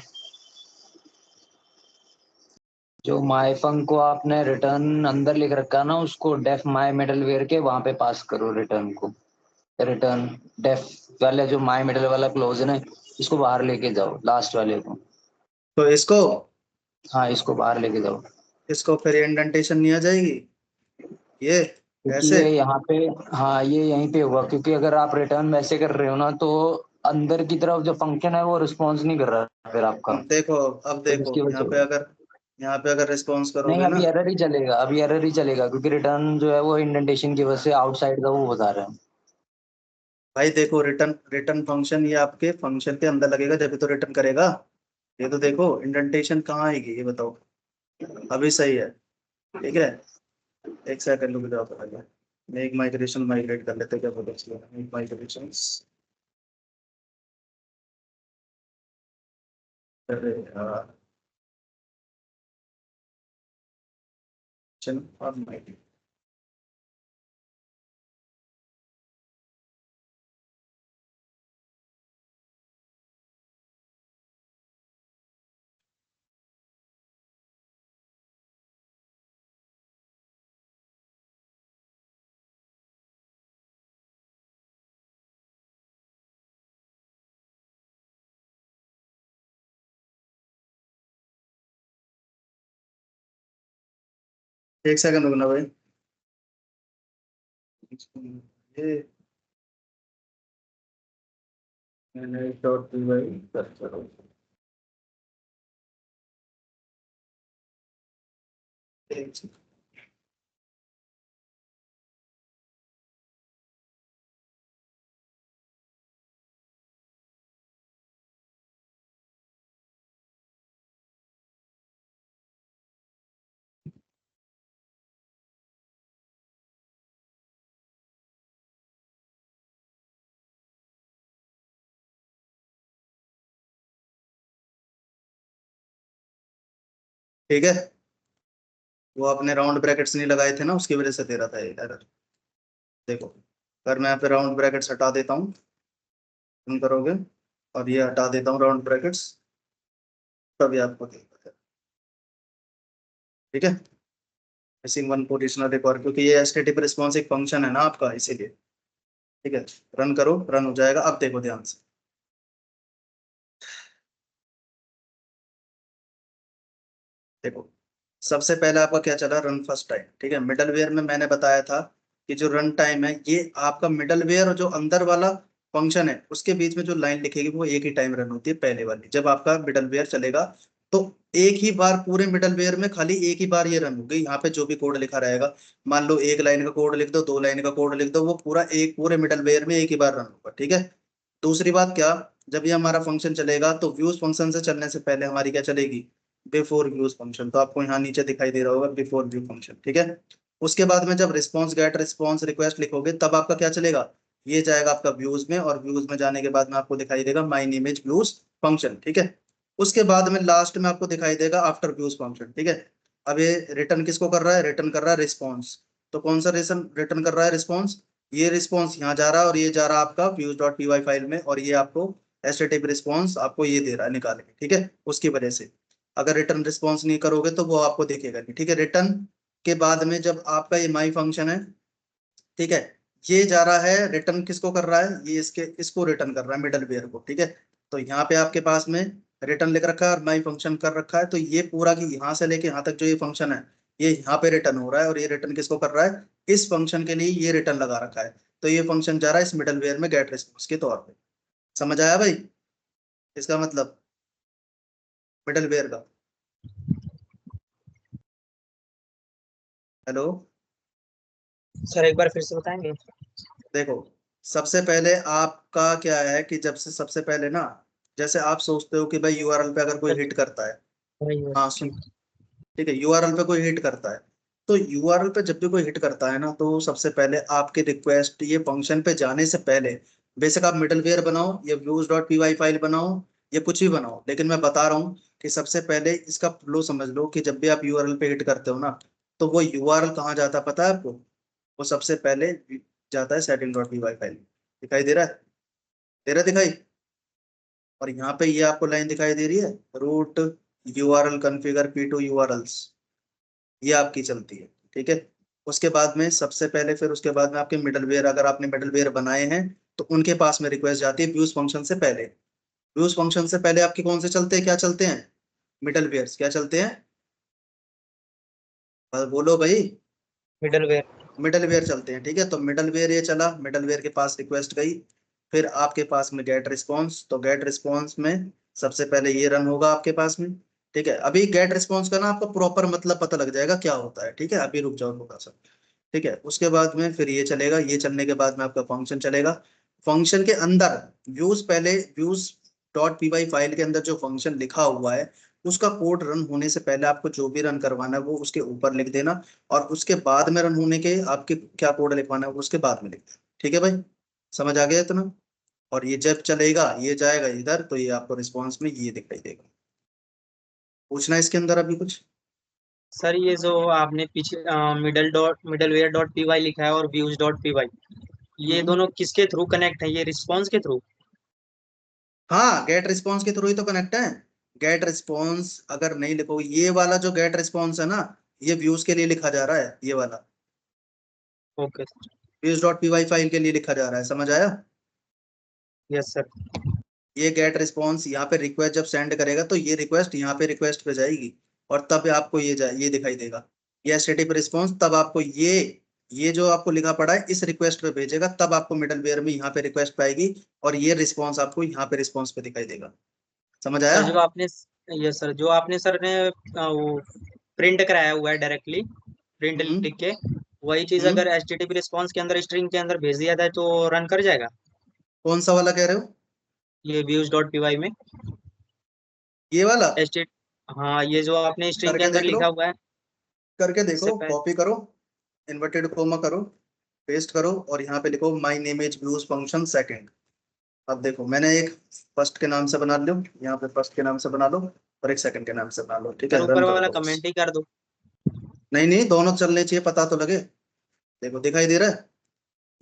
जो माई फंक को आपने रिटर्न अंदर लिख रखा है ना, उसको डेफ माई मिडलवेयर के वहां पे पास करो रिटर्न को। रिटर्न डेफ वाले जो माई मिडल वाला क्लोज है ना, इसको बाहर लेके जाओ, लास्ट वाले को। तो इसको हाँ, इसको बाहर लेके जाओ। इसको फिर इंडेंटेशन नहीं आ जाएगी ये क्योंकि ऐसे। ये यहाँ पे, हाँ ये यहीं पे होगा, क्योंकि अगर आप रिटर्न वैसे कर रहे हो ना, तो अंदर की तरफ जो फंक्शन है वो रिस्पॉन्स नहीं कर रहा फिर आपका। देखो, अब तो देखो इसकी वजह से होगा। यहाँ पे अगर रिस्पॉन्स नहीं, करोगे ना, अभी एरर ही चलेगा, अभी एरर ही चलेगा, क्योंकि रिटर्न जो है वो इंडेंटेशन की वजह से आउटसाइड का वो बता रहा है। भाई देखो, रिटर्न रिटर्न फंक्शन ये आपके फंक्शन के अंदर लगेगा जब भी तो रिटर्न करेगा। ये तो देखो इंडेंटेशन कहाँ आएगी ये बताओ। अभी सही है, ठीक है। एक सेकंड रुक जाओ पहले, मैं एक माइग्रेशन माइग्रेट कर लेते हैं, क्या बोलते हैं माइग्रेशन। अरे यार, चलो अब migrate। एक सेकंड रुकना भाई, ये मैंने डॉट पी वाई कर चलो। एक second। ठीक है, वो आपने राउंड ब्रैकेट्स नहीं लगाए थे ना, उसकी वजह से दे रहा था ये एरर। देखो, अगर मैं यहाँ पे राउंड ब्रैकेट्स हटा देता हूँ, तुम करोगे, और ये हटा देता हूँ राउंड ब्रैकेट्स, तभी आपको दिक्कत है, ठीक है। मिसिंग वन पोजिशनल रिकॉर्ड, क्योंकि ये स्टैटिक रिस्पांस एक फंक्शन है ना आपका, इसीलिए। ठीक है, रन करो, रन हो जाएगा। अब देखो ध्यान से, देखो सबसे पहले आपका क्या चला, रन फर्स्ट टाइम, ठीक है। मिडलवेयर में मैंने बताया था कि जो रन टाइम है ये आपका मिडलवेयर और जो अंदर वाला फंक्शन है उसके बीच में जो लाइन लिखेगी वो एक ही टाइम रन होती है, पहले वाली। जब आपका मिडलवेयर चलेगा तो एक ही बार पूरे मिडलवेयर में खाली एक ही बार ये रन होगी। यहाँ पे जो भी कोड लिखा रहेगा, मान लो एक लाइन का कोड लिख दो, दो लाइन का कोड लिख दो, वो पूरा एक पूरे मिडलवेयर में एक ही बार रन होगा, ठीक है। दूसरी बात क्या, जब ये हमारा फंक्शन चलेगा तो व्यूज फंक्शन से चलने से पहले हमारी क्या चलेगी, बिफोर व्यूज फंक्शन। तो आपको यहाँ नीचे दिखाई दे रहा होगा बिफोर व्यू फंक्शन, ठीक है। उसके बाद में जब रिस्पॉन्स गेट रिस्पॉन्स रिक्वेस्ट लिखोगे तब आपका क्या चलेगा, ये जाएगा आपका व्यूज में, और व्यूज में जाने के बाद में आपको दिखाई देगा माई इमेज व्यूज फंक्शन, ठीक है। उसके बाद में लास्ट में आपको दिखाई देगा आफ्टर व्यूज फंक्शन, ठीक है। अब ये रिटर्न किसको कर रहा है, रिटर्न कर रहा है रिस्पॉन्स। तो कौन सा रिटर्न कर रहा है रिस्पॉन्स, ये रिस्पॉन्स यहाँ जा रहा है, और ये जा रहा है आपका views dot P Y file में, और ये आपको एसटीटिव रिस्पॉन्स आपको ये दे रहा है निकाल के, ठीक है। उसकी वजह से अगर रिटर्न रिस्पॉन्स नहीं करोगे तो वो आपको देखेगा नहीं, ठीक है। रिटर्न के बाद में जब आपका ये माई फंक्शन है, ठीक है, ये जा रहा है रिटर्न किसको कर रहा है, ये इसको रिटर्न कर रहा है मिडल वेयर को, ठीक है। तो यहाँ पे आपके पास में रिटर्न लिख रखा है और माई फंक्शन कर रखा है, तो ये पूरा की यहाँ से लेके यहाँ तक जो ये फंक्शन है ये यहाँ पे रिटर्न हो रहा है, और ये रिटर्न किसको कर रहा है, इस फंक्शन के लिए ये रिटर्न लगा रखा है। तो ये फंक्शन जा रहा है इस मिडल वेयर में गेट रिस्पॉन्स के तौर पे। समझ आया भाई इसका मतलब, मिडल वेयर का। हेलो। सर एक बार फिर से बताएंगे? देखो, सबसे पहले आपका क्या है कि जब से सबसे पहले ना, जैसे आप सोचते हो कि भाई यूआरएल पे अगर कोई हिट करता है, वही है, हाँ सुन, ठीक। ठीक है, यूआरएल पे कोई हिट करता है, तो यूआरएल पे जब भी कोई हिट करता है ना, तो सबसे पहले आपके रिक्वेस्ट ये फंक्शन पे जाने से पहले बेशक आप मिडलवेयर बनाओ या व्यूज डॉट पीवाई फाइल बनाओ या कुछ भी बनाओ, लेकिन मैं बता रहा हूँ कि सबसे पहले इसका फ्लो समझ लो कि जब भी आप यूआरएल पे हिट करते हो ना, तो वो यूआरएल कहाँ जाता है पता है आपको? वो सबसे पहले जाता है सेटिंग डॉट पीवाई फाइल। दिखाई दे रहा है? दे रहा है दिखाई? और यहाँ पे ये आपको लाइन दिखाई दे रही है, root URL configure P2 URLs, ये आपकी चलती है, ठीक है। उसके बाद में सबसे पहले, फिर उसके बाद में आपके मिडलवेयर, अगर आपने मिडलवेयर बनाए हैं तो उनके पास में रिक्वेस्ट जाती है व्यूज फंक्शन से पहले। व्यूज फंक्शन से पहले आपके कौन से चलते हैं, क्या चलते हैं? मिडलवेयर क्या चलते हैं? बोलो भाई। मिडलवेयर। मिडलवेयर चलते हैं, ठीक है। तो मिडलवेयर ये चला, मिडलवेयर के पास रिक्वेस्ट गई, फिर आपके पास में गेट रिस्पॉन्स, तो गेट रिस्पॉन्स में सबसे पहले ये रन होगा आपके पास में, ठीक है। अभी गेट रिस्पॉन्स का ना आपको प्रॉपर मतलब पता लग जाएगा क्या होता है, ठीक है, अभी रुक जाओ थोड़ा सा, ठीक है। उसके बाद में फिर ये चलेगा, ये चलने के बाद में आपका फंक्शन चलेगा। फंक्शन के अंदर व्यूज, पहले views dot P Y file के अंदर जो फंक्शन लिखा हुआ है उसका कोड रन होने से पहले आपको जो भी रन करवाना है वो उसके ऊपर लिख देना, और उसके बाद में रन होने के आपके क्या कोड लिखवाना है वो उसके बाद में लिख देना, ठीक है भाई। समझ आ गया इतना? और ये जब चलेगा, ये जाएगा इधर, तो ये आपको रिस्पॉन्स में ये दिखाई देगा। पूछना है इसके अंदर अभी कुछ? सर ये जो आपने पीछे मिडलवेयर डॉट पी वाई लिखा है और व्यूज डॉट पी वाई, ये हम्म। दोनों किसके थ्रू कनेक्ट है? ये रिस्पॉन्स के थ्रू? हाँ, गेट रिस्पॉन्स के थ्रू ही तो कनेक्ट है। गेट रिस्पॉन्स अगर नहीं लिखो, ये वाला जो गेट रिस्पॉन्स है ना, ये व्यूज के लिए लिखा जा रहा है, ये वाला okay sir. Views dot P Y file के लिए लिखा जा रहा है, समझ आया? Yes sir. ये गेट रिस्पॉन्स यहाँ पे रिक्वेस्ट जब सेंड करेगा तो ये रिक्वेस्ट यहाँ पे रिक्वेस्ट पे जाएगी, और तब आपको ये दिखाई देगा, ये एसटीटीपी रिस्पॉन्स, तब आपको ये जो आपको लिखा पड़ा है इस रिक्वेस्ट पे भेजेगा, तब आपको मिडलवेयर में यहाँ पे रिक्वेस्ट पाएगी, और ये रिस्पॉन्स आपको यहाँ पे रिस्पॉन्स पे दिखाई देगा। समझ आया? सर जो आपने यस सर, जो आपने सर ने वो प्रिंट कराया हुआ है डायरेक्टली, प्रिंट हम्म। लिख के, वही चीज हम्म। अगर एचटीटीपी रिस्पॉन्स के अंदर स्ट्रिंग के अंदर भेज दिया जाए तो रन कर जाएगा? कौन सा वाला कह रहे हो? ये व्यूज डॉट पी वाई में ये वाला? एच हाँ, ये जो आपने स्ट्रिंग के करके अंदर देख लो, लिखा हुआ है। करके इससे देखो, पहले कॉपी करो, इन्वर्टेड कोमा करो, पेस्ट करो, और यहाँ पे लिखो my name is views function second. अब देखो, मैंने एक फर्स्ट के नाम से बना लो, यहाँ पे फर्स्ट के नाम से बना लो, और एक सेकंड के नाम से बना लो, ठीक सर है, ऊपर रन कर वाला दो बस। कमेंट ही कर दो। नहीं नहीं, दोनों चलने चाहिए, पता तो लगे। देखो दिखाई दे रहा है?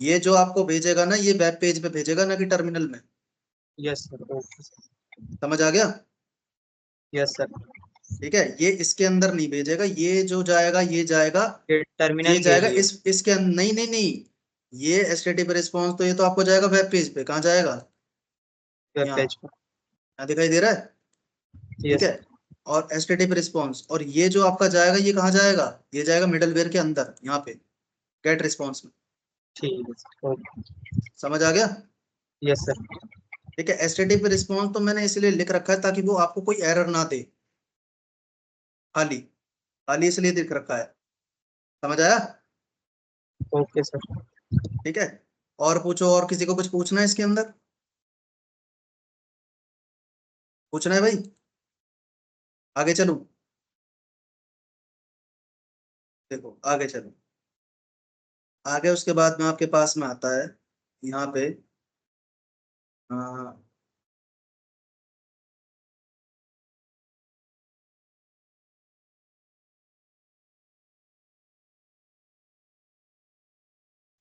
ये जो आपको भेजेगा ना, ये वेब पेज पे भेजेगा ना कि टर्मिनल में? Yes sir, okay sir. समझ आ गया? Yes sir. ठीक है, ये इसके अंदर नहीं भेजेगा, ये जो जाएगा ये जाएगा, ये ये टर्मिनल के जाएगा लिए। इसके नहीं नहीं नहीं, ये एचटीटीपी रिस्पॉन्स तो ये तो आपको जाएगा वेब पेज पे, कहाँ जाएगा? वेब यहाँ, पेज पर। यहाँ दिखाई दे रहा है? ठीक यस है। सर। और एचटीटीपी रिस्पॉन्स, और ये जो आपका जाएगा ये कहाँ जाएगा? ये जाएगा मिडलवेयर के अंदर, यहाँ पे गेट रिस्पॉन्स में। ठीक है सर, ओके। समझ आ गया? Yes sir. ठीक है, एचटीटीपी रिस्पॉन्स तो मैंने इसलिए लिख रखा है ताकि वो आपको कोई एरर ना दे, खाली खाली इसलिए लिख रखा है। समझ आया? Okay sir. ठीक है। और पूछो, और किसी को कुछ पूछना है इसके अंदर? पूछना है भाई? आगे चलूं? देखो आगे चलो, आगे उसके बाद में आपके पास में आता है यहाँ पे, हाँ,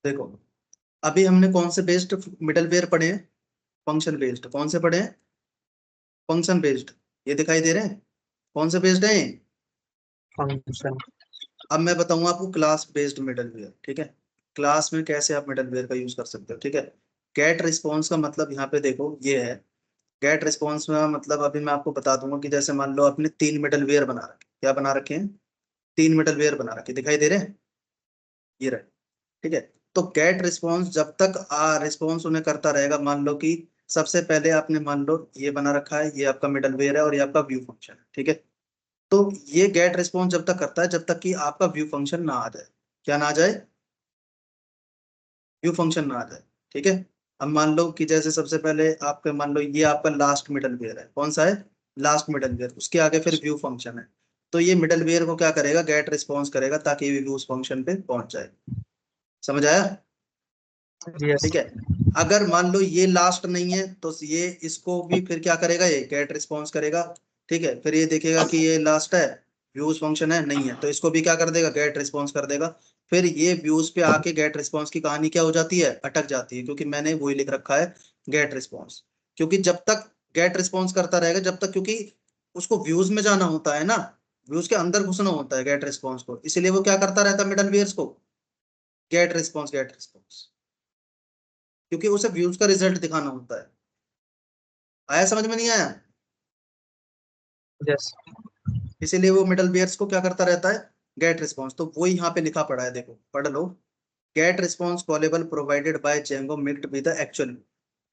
देखो, अभी हमने कौन से बेस्ड मिडलवेयर पढ़े हैं? Function based. कौन से पढ़े हैं? Function based. ये दिखाई दे रहे हैं? कौन से बेस्ड हैं? फंक्शन। अब मैं बताऊंगा आपको क्लास बेस्ड मिडलवेयर, ठीक है। क्लास में कैसे आप मिडलवेयर का यूज कर सकते हो, ठीक है। गेट रिस्पॉन्स का मतलब यहाँ पे देखो ये है, गेट रिस्पॉन्स में मतलब अभी मैं आपको बता दूंगा कि जैसे मान लो आपने 3 मिडलवेयर बना रखे, क्या बना रखे हैं? 3 मिडलवेयर बना रखे, दिखाई दे रहे हैं? ये रहे, ठीक है। तो गेट रिस्पॉन्स जब तक रिस्पॉन्स उन्हें करता रहेगा, मान लो कि सबसे पहले आपने मान लो ये बना रखा है, ये आपका मिडलवेयर है और ये आपका व्यू फंक्शन है, ठीक है। तो ये गेट रिस्पॉन्स जब तक करता है जब तक कि आपका व्यू फंक्शन ना आ जाए। क्या ना आ जाए? व्यू फंक्शन में आ जाए। ठीक है, अब मान लो कि जैसे सबसे पहले आपके मान लो ये आपका लास्ट मिडल वेयर है, कौन सा है, लास्ट मिडल वेयर, उसके आगे फिर व्यू फंक्शन है। तो ये मिडल वेयर को क्या करेगा, गेट रिस्पॉन्स करेगा ताकि ये व्यू फंक्शन पे पहुंच जाए। समझ आया? यस। ठीक है, अगर मान लो ये लास्ट नहीं है तो ये इसको भी फिर क्या करेगा, ये गेट रिस्पॉन्स करेगा। ठीक है, फिर ये देखेगा कि ये लास्ट है, व्यूज फंक्शन है नहीं है, तो इसको भी क्या कर देगा, गेट रिस्पॉन्स कर देगा। फिर ये व्यूज पे आके गेट रिस्पॉन्स की कहानी क्या हो जाती है, अटक जाती है, क्योंकि मैंने वही लिख रखा है गेट रिस्पॉन्स। क्योंकि जब तक गेट रिस्पॉन्स करता रहेगा जब तक, क्योंकि उसको व्यूज में जाना होता है ना, व्यूज के अंदर घुसना होता है गेट रिस्पॉन्स को, इसलिए वो क्या करता रहता है मिडल वेयर्स को, गेट रिस्पॉन्स गेट रिस्पॉन्स, क्योंकि उसे व्यूज का रिजल्ट दिखाना होता है। आया समझ में, नहीं आया? यस। इसीलिए वो मिडल वेयर्स को क्या करता रहता है, गेट रिस्पॉन्स। तो वो यहाँ पे लिखा पड़ा है, देखो पढ़ लो, get response callable provided by Django mixed with the actual.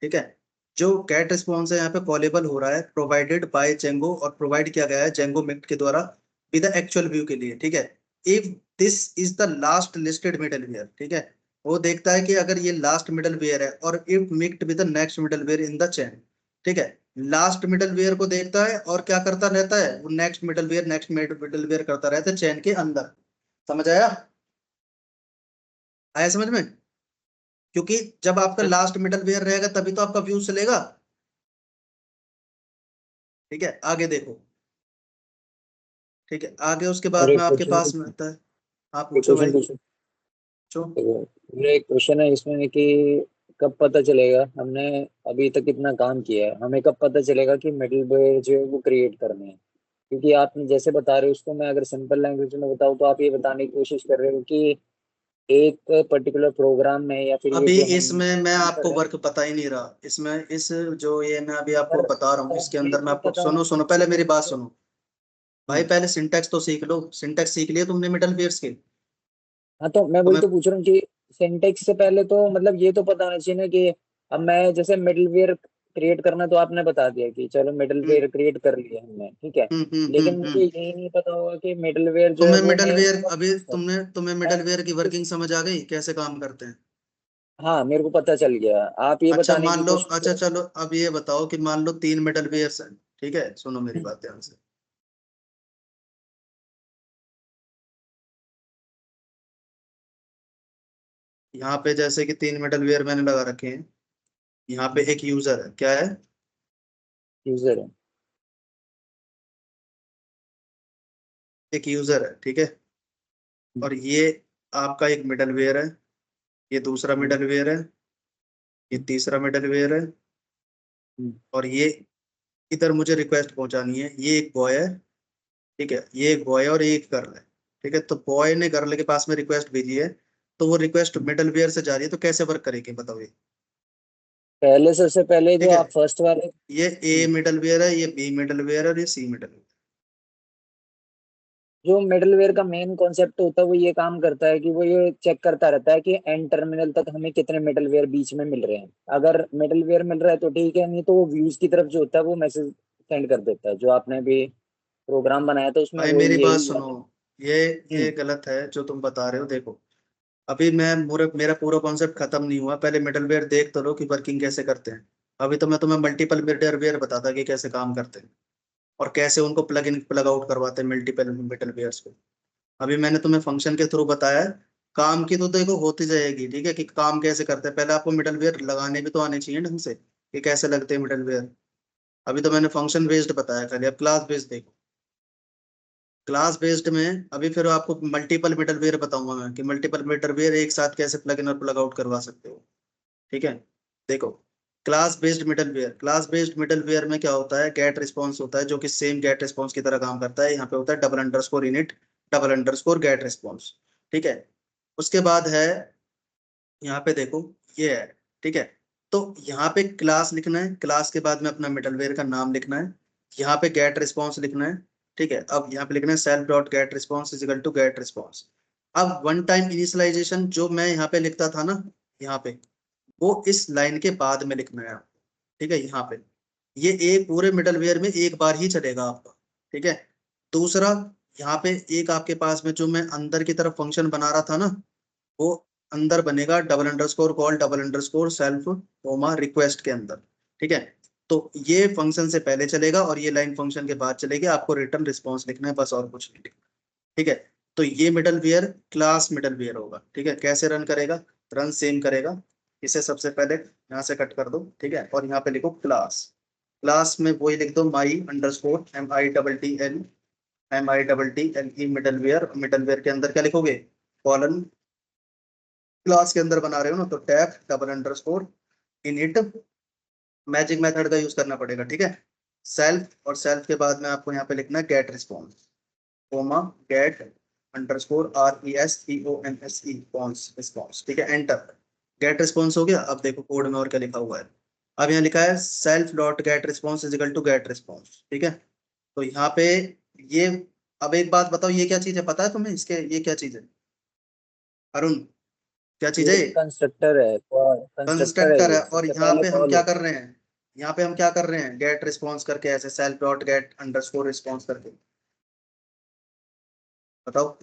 ठीक है, जो गेट रिस्पॉन्स है यहाँ पे कॉलेबल हो रहा है प्रोवाइडेड बाय जेंगो, और प्रोवाइड किया गया है जेंगो मिक्स्ड के द्वारा विद द एक्चुअल व्यू के लिए। ठीक है, if this is the last listed middleware. ठीक है, वो देखता है कि अगर ये लास्ट मिडल वेयर है, और if mixed with the next middleware in the chain. ठीक है, लास्ट मिडल वेयर को देखता है और क्या करता रहता है, वो next middleware next middleware करता रहता है चेन के अंदर। समझ आया? आया समझ में? क्योंकि जब आपका लास्ट मिडल वेयर रहेगा तभी तो आपका व्यू चलेगा। ठीक है, आगे देखो। ठीक है, आगे उसके और बाद एक में आपके क्वेश्चन पास में आता है, आप एक पूछो क्वेश्चन भाई, पूछूं? पूछो। देखो, मेरा एक क्वेश्चन है इसमें कि कब पता चलेगा, हमने अभी तक इतना काम किया है, हमें कब पता चलेगा कि मिडिल वेयर जो है वो क्रिएट करने हैं? क्योंकि आपने जैसे बता रहे हो उसको मैं अगर सिंपल लैंग्वेज में बताऊँ तो आप ये बताने की कोशिश कर रहे हो कि एक पर्टिकुलर प्रोग्राम में या फिर ये अभी जो हम इसमें मैं काम कर आपको रहे हैं। वर्क पता ही नहीं रहा इसमें, इस जो ये मैं अभी आपको पर बता रहा हूँ पर इसके मेरे अंदर मैं को आपको, पता होना सुनो सुनो पहले मेरी बात चाहिए। सुनो भाई, हम्म, पहले सिंटैक्स तो सीख लो, सिंटैक्स सीख लिया तुमने मिडल वेयर्स के? हाँ तो मैं तो वही मैं तो पूछ रहा हूँ कि सिंटेक्स से पहले तो मतलब ये तो पता होना चाहिए ना कि अब मैं जैसे मिडिल वेयर क्रिएट करना तो आपने बता दिया कि चलो मिडिल हम्म वेयर क्रिएट कर लिया हमने, ठीक है। हम्म हम्म हम्म लेकिन मुझे हम्म यही नहीं पता होगा कि मिडिल वेयर जो है तुम्हें वो मिडल मैं वेयर कब अभी use करूँ। तुम्हें मैं मिडल वेयर की वर्किंग समझ आ गई, कैसे काम करते हैं? हाँ मेरे को पता चल गया, आप ये अच्छा बताने मान की लो, कोशिश अच्छा करो। चलो अब ये बताओ कि मान लो तीन मिडल वेयर्स हैं। ठीक है, सुनो मेरी हम्म, बात ध्यान से। यहाँ पे जैसे कि तीन मिडल वेयर मैंने लगा रखे हैं, यहाँ पे एक यूजर है, क्या है, यूजर है। एक यूजर है। ठीक है, हम्म, और ये आपका एक मिडल वेयर है, ये दूसरा हम्म, मिडल वेयर है, ये तीसरा मिडल वेयर है, हम्म, और ये इधर मुझे रिक्वेस्ट पहुंचानी है, ये एक बॉय है। ठीक है, ये एक बॉय और ये एक गर्ल है। ठीक है, तो बॉय ने गर्ल के पास में रिक्वेस्ट भेजी है, तो वो रिक्वेस्ट हम्म। मिडल वेयर से जा रही है, तो कैसे वर्क करेगी बताओ ये? पहले सबसे पहले ठीक जो है, आप फर्स्ट वाले। ये ए मिडल वेयर है, ये बी मिडल वेयर है, और ये सी मिडल वेयर। जो मिडलवेयर का मेन कॉन्सेप्ट होता है वो ये काम करता है कि वो ये चेक करता रहता है कि एंड टर्मिनल तक हमें कितने मिडलवेयर बीच में मिल रहे हैं। अगर मिडलवेयर मिल रहा है तो ठीक है, नहीं तो वो व्यूज की तरफ जो होता है वो मैसेज सेंड कर देता है। जो आपने भी प्रोग्राम बनाया था उसमें भाई वो मेरी बात यही सुनो, वाला। ये हम्म, ये गलत है जो तुम बता रहे हो। देखो, अभी मैं मेरा पूरा कॉन्सेप्ट खत्म नहीं हुआ, पहले मिडल वेयर देख तो लो कि वर्किंग कैसे करते हैं। अभी तो मैं तुम्हें मल्टीपल मिडल वेयर बताता कि कैसे काम करते हैं, और कैसे उनको प्लग इन प्लग आउट करवाते हैं मल्टीपल मिडल वेयर्स को। अभी मैंने तुम्हें फंक्शन के थ्रू बताया है, काम की तो देखो होती जाएगी। ठीक है, कि काम कैसे करते हैं, पहले आपको मिडल वेयर लगाने भी तो आने चाहिए ढंग से, कि कैसे लगते हैं मिडल वेयर। अभी तो मैंने फंक्शन बेस्ड बताया खाली, अब क्लास बेस्ड देखो। क्लास बेस्ड में अभी फिर आपको मल्टीपल मिडल वेयर बताऊंगा मैं, कि मल्टीपल मिडल वेयर एक साथ कैसे प्लग इन और प्लग आउट करवा सकते हो। ठीक है, देखो, क्लास बेस्ड मिडल वेयर में क्या होता है, गेट रिस्पॉन्स होता है जो कि सेम गेट रिस्पॉन्स की तरह काम करता है। यहाँ पे होता है double underscore init, double underscore get response. ठीक है, उसके बाद है, यहाँ पे देखो, ये है। ठीक है, तो यहाँ पे क्लास लिखना है, क्लास के बाद में अपना मिडलवेयर का नाम लिखना है, यहाँ पे गेट रिस्पॉन्स लिखना है। ठीक है, अब यहाँ पे लिखना है self dot get response is equal to get response. अब वन टाइम इनिशियलाइजेशन जो मैं यहाँ पे लिखता था ना, यहाँ पे, वो इस लाइन के बाद में लिखना है आपको। ठीक है, यहाँ पे ये एक पूरे मिडलवेयर में एक बार ही चलेगा आपका। ठीक है, दूसरा, यहाँ पे एक आपके पास में जो मैं अंदर की तरफ फंक्शन बना रहा था ना, वो अंदर बनेगा double underscore call double underscore self comma request के अंदर, ठीक है। तो ये फंक्शन से पहले चलेगा और ये लाइन फंक्शन के बाद चलेगी, आपको रिटर्न रिस्पॉन्स लिखना है बस, और कुछ नहीं लिखना, ठीक है। तो ये middleware class middleware होगा, ठीक है। कैसे रन करेगा, रन सेम करेगा। इसे सबसे पहले यहाँ से कट कर दो, ठीक है, और यहाँ पे लिखो क्लास। क्लास में वही लिख दो माई अंडरस्कोर MIDDL मिडल वेयर के अंदर क्या लिखोगे, कॉलन, क्लास के अंदर बना रहे हो ना तो tag double underscore init, magic method का यूज करना पड़ेगा, ठीक है। सेल्फ, और सेल्फ के बाद में आपको यहाँ पे लिखना है get response comma get underscore RESPONSE response, ठीक है, एंटर। गेट रिस्पॉन्स हो गया। अब देखो कोड में और क्या लिखा हुआ है, अब यहाँ लिखा है self dot get response is equal to get response, ठीक है। तो यहाँ पे ये, अब एक बात बताओ, ये क्या चीज है, पता है तुम्हें इसके, ये क्या चीज है अरुण, क्या चीज है? ये कंस्ट्रक्टर है, कंस्ट्रक्टर है कंस्ट्रक्टर है। ये, और सबसे यहाँ पहले पे हम कॉल क्या होता कर रहे हैं, यहाँ पे हम क्या कर रहे हैं, गेट रिस्पॉन्स करके, ऐसे self dot gate underscore response करके, बताओ।